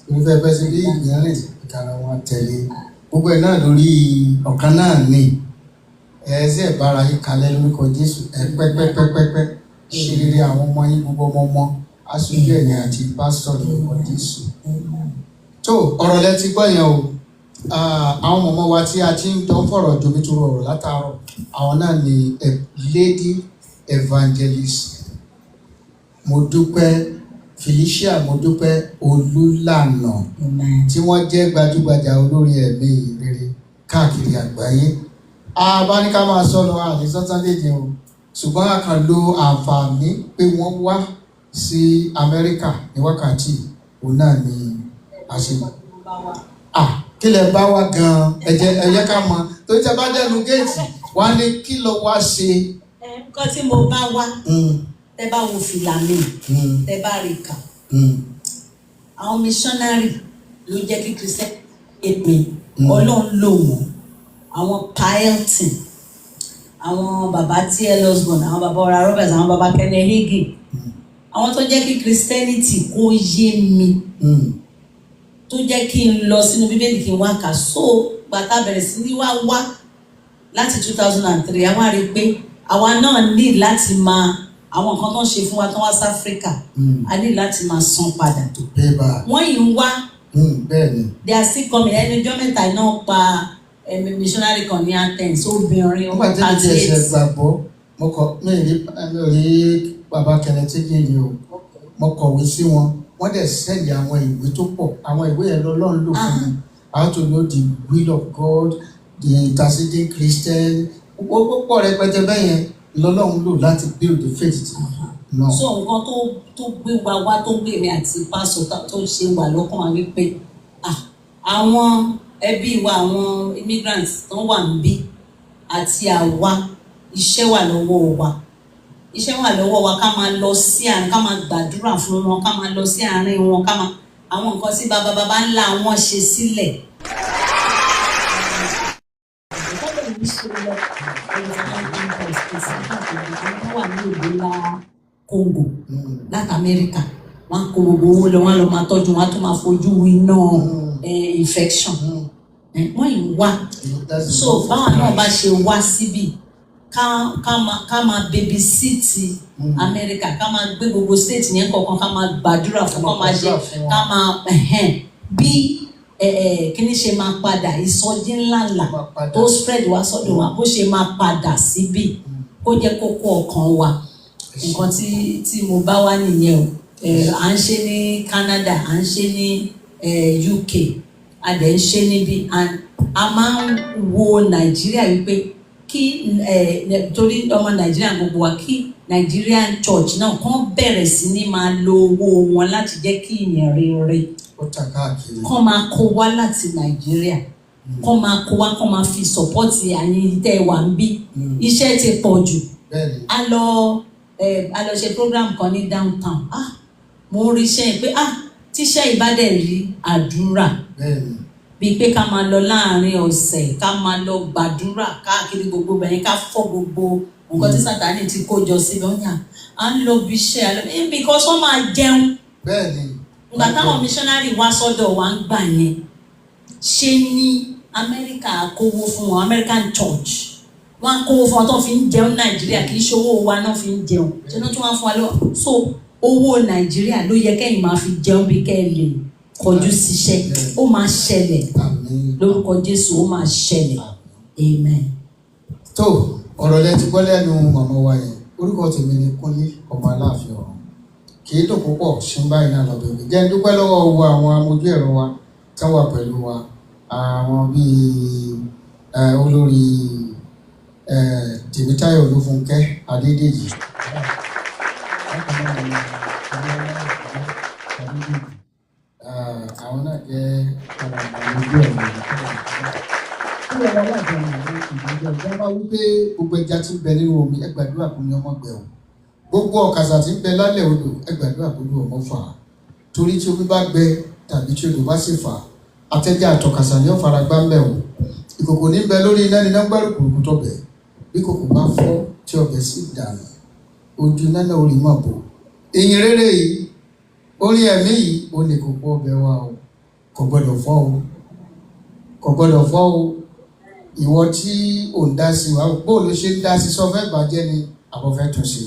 Ìfẹ́ bẹ́ẹ̀ sí bí ìgbìyànjú ìkàrà wọn tẹ̀lé gbogbo ẹ̀ náà lórí ọ̀kan náà ní ẹ̀ẹ́sẹ̀ bára yìí kalẹ̀ lórúkọ Jésù pẹ́pẹ́pẹ́pẹ́pẹ́ ṣe rere àwọn ọmọ yín gbogbo ọmọ aṣojú ẹ̀yìn àti pásítọ̀ lórúkọ Jésù. Tó ọ̀rọ̀ lẹ ti gbọ́ yẹn o àwọn ọmọ wa tí a ti ń jọ ń fọ̀rọ̀ jomitoro ọ̀rọ̀ látàárọ̀ àwọn náà ni Lady Evangelist Modúpẹ́ Felicia Modúpẹ́ Olúlànà tí wọ́n jẹ́ gbajúgbajà olórí ẹ̀mí rere káàkiri àgbáyé. Abáníká máa sọ lọ àní sọ́tàndéjì o ṣùgbọ́n a kàn lo àǹfààní pé wọ́n wá sí Amẹ́ríkà ní wákàtí òun náà ni a ṣe. Kí lẹ bá wá gan-an ẹ̀jẹ̀ ká mọ̀ tó ń tẹ́ bá dẹnu géètì wá ní kí ló wá ṣe. Nǹkan tí mo bá wá tẹ bá wo fìlà mi tẹ bá rí kà àwọn missionary ló jẹ́ kí Christian èpè Ọlọ́run lò wọ́n àwọn Pilton àwọn bàbá T.L. Osborn àwọn bàbá Oral Roberts àwọn bàbá Kenneth Hagin àwọn tó jẹ́ kí Christianity kó yé mi tó jẹ́ kí n lọ sínú Bíbélì kí n wá kà so gbàtà bẹ̀rẹ̀ sí ní wá láti 2003 àwa rí i pé àwa náà ní láti máa àwọn nǹkan tó ń ṣe fún wa tó wá sí Áfíríkà a ní láti máa san padà tó. Wọ́n yìí ń wá they are still coming ẹni ọjọ́ mẹ́ta náà pa missionary kan ní Athens obìnrin ọmọ àti ẹ̀jẹ̀ ẹ̀ṣẹ̀ gbàgbọ́ mo kọ mi ò rí bàbá Kenneth Hagin o mo kọ̀wé sí wọn wọ́n dẹ̀ sẹ́ẹ̀lì àwọn ìwé tó pọ̀ àwọn ìwé yẹn lọ́lọ́run lò fún mi how to know the will of God the interceding Christian gbogbo pọ̀ rẹpẹtẹ bẹ́ẹ̀ yẹn lọ́lọ́run lò láti build the faith. So nǹkan tó gbé wa wá tó gbé mi àti pásítọ̀ tó ṣe wà lọ́kàn wa wípé àwọn ẹbí wa àwọn immigrants tó wà níbí àti àwa iṣẹ́ wà lọ́wọ́ wa ká máa lọ sí àárín ká máa gbàdúrà fún wọn ká máa lọ sí àárín wọn ká máa àwọn nǹkan tí bàbá ńlá wọn ṣe sílẹ̀. wà ní ìlú ńlá Congo láti Amẹ́ríkà wọn kó gbogbo owó lọ wọn lọ máa tọ́jú wọn tó máa fojú iná infection wọn yìí wá so báwọn náà bá ṣe wá síbí ká máa baby síìtì Amẹ́ríkà ká máa gbé gbogbo state yẹn kọ̀ọ̀kan ká máa gbàdúrà fún ká máa ṣe ká máa bí kíní ṣe máa padà ìsọjí ńláńlá tó spread wá sọ́dọ̀ wa bó ṣe máa padà síbí kó jẹ́ kókó ọkàn wa nǹkan tí mo bá wá nìyẹn o à ń ṣe ní Canada à ń ṣe ní UK a dẹ̀ ń ṣe níbí a máa ń wo Nàìjíríà wípé kí torí ọmọ Nàìjíríà gbogbo wa kí Nigerian church náà kàn bẹ̀rẹ̀ sí ní máa lo owó wọn láti jẹ́ kí ìyẹn rere kàn máa kó wá láti Nàìjíríà kàn máa kó wá kàn máa fi sọ́pọ́tì àyìn tẹ́ wà ń bí iṣẹ́ ti pọ̀ jù a lọ ṣe program kan ní downtown mo rí iṣẹ́ pé tíṣẹ́ ìbádẹ́ rí àdúrà bíi pé ká máa lọ láàrin ọ̀sẹ̀ ká máa lọ gbàdúrà káàkiri gbogbo bẹ̀yẹn ká fọ́ gbogbo nǹkan tí Sátánì ti kó jọ síbi ọ̀yà à ń lọ bí iṣẹ́ because wọ́n máa jẹun. Ìgbà táwọn missionary wá sọ́dọ̀ wa ń gbà yẹn ṣe ní Amẹ́ríkà kówó fún wọn American church wọ́n á kówó fún wọn tó fi ń jẹun Nàìjíríà kì í ṣe owó wa náà fi ń jẹun ṣe náà tún wá fún wa lọ so owó Nàìjíríà ló yẹ kẹ́yìn máa fi jẹun bí kẹ́ ẹ lè kọjú síṣẹ́ ó máa ṣẹlẹ̀ lórúkọ Jésù ó máa ṣẹlẹ̀ amen. tó ọ̀rọ̀ lẹ ti gbọ́ lẹ́nu màmá wa yẹn orúkọ tèmi ni Kúnlé ọmọ Aláàfin ọ̀run kì í dùn púpọ̀ ṣe ń báyìí náà lọ́bẹ̀ mi jẹ́ dúpẹ́ lọ́wọ́ owó àwọn amójú ẹ̀rọ wa tí wọ́n wà pẹ̀lú wa àwọn bíi olórí Tèmítáyọ̀ Olúfúnkẹ́ Adédèjì àwọn náà jẹ́ ọmọ amójú ẹ̀rọ ìjọba wípé gbogbo ẹja tí ń bẹ nínú omi ẹ gbàdúrà kó ní ọmọ gbẹ̀wò gbogbo ọ̀kasà tí ń bẹ lálẹ́ odò ẹ gbàdúrà kó ní ọmọ fà á torí tí omi bá gbẹ tàbí tí odò bá sì fà á atẹ́já àtọ̀kasà ní ọ̀fara gbá mẹ́wò ìkòkò ní bẹ lórí iná ní nágbàrú kùrùkù tọ̀bẹ̀ bí kòkò bá fọ́ tí ọbẹ̀ sì dànù ojú nánà orí mọ̀ bò ìyìn rere yìí orí ẹ̀mí yìí ó lè kókó ọbẹ̀ wa o kò gbọ́dọ̀ fọ́ o kò gbọ́dọ̀ fọ́ o ìwọ tí ò ń dá sí wa bóòlù ṣe ń dá sí sọfẹ́ bàjẹ́ ni àbọ̀fẹ́ tún ṣe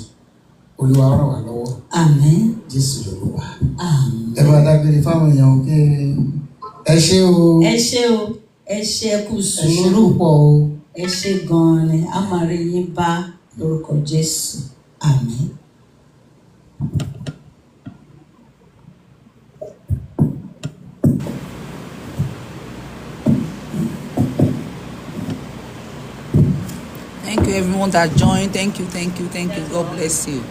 Olúwa ràn wá lọ́wọ́ àmín Jésù lolúwa àmín. ẹ bá dágbére fáwọn èèyàn kí ẹ ṣé o ẹ ṣé o ẹ ṣé kú ẹ ṣé sùúrù púpọ̀ o ẹ ṣé gan-an ni a máa rí yín bá lórúkọ Jésù àmín. Thank you everyone that joined. Thank you. God bless you.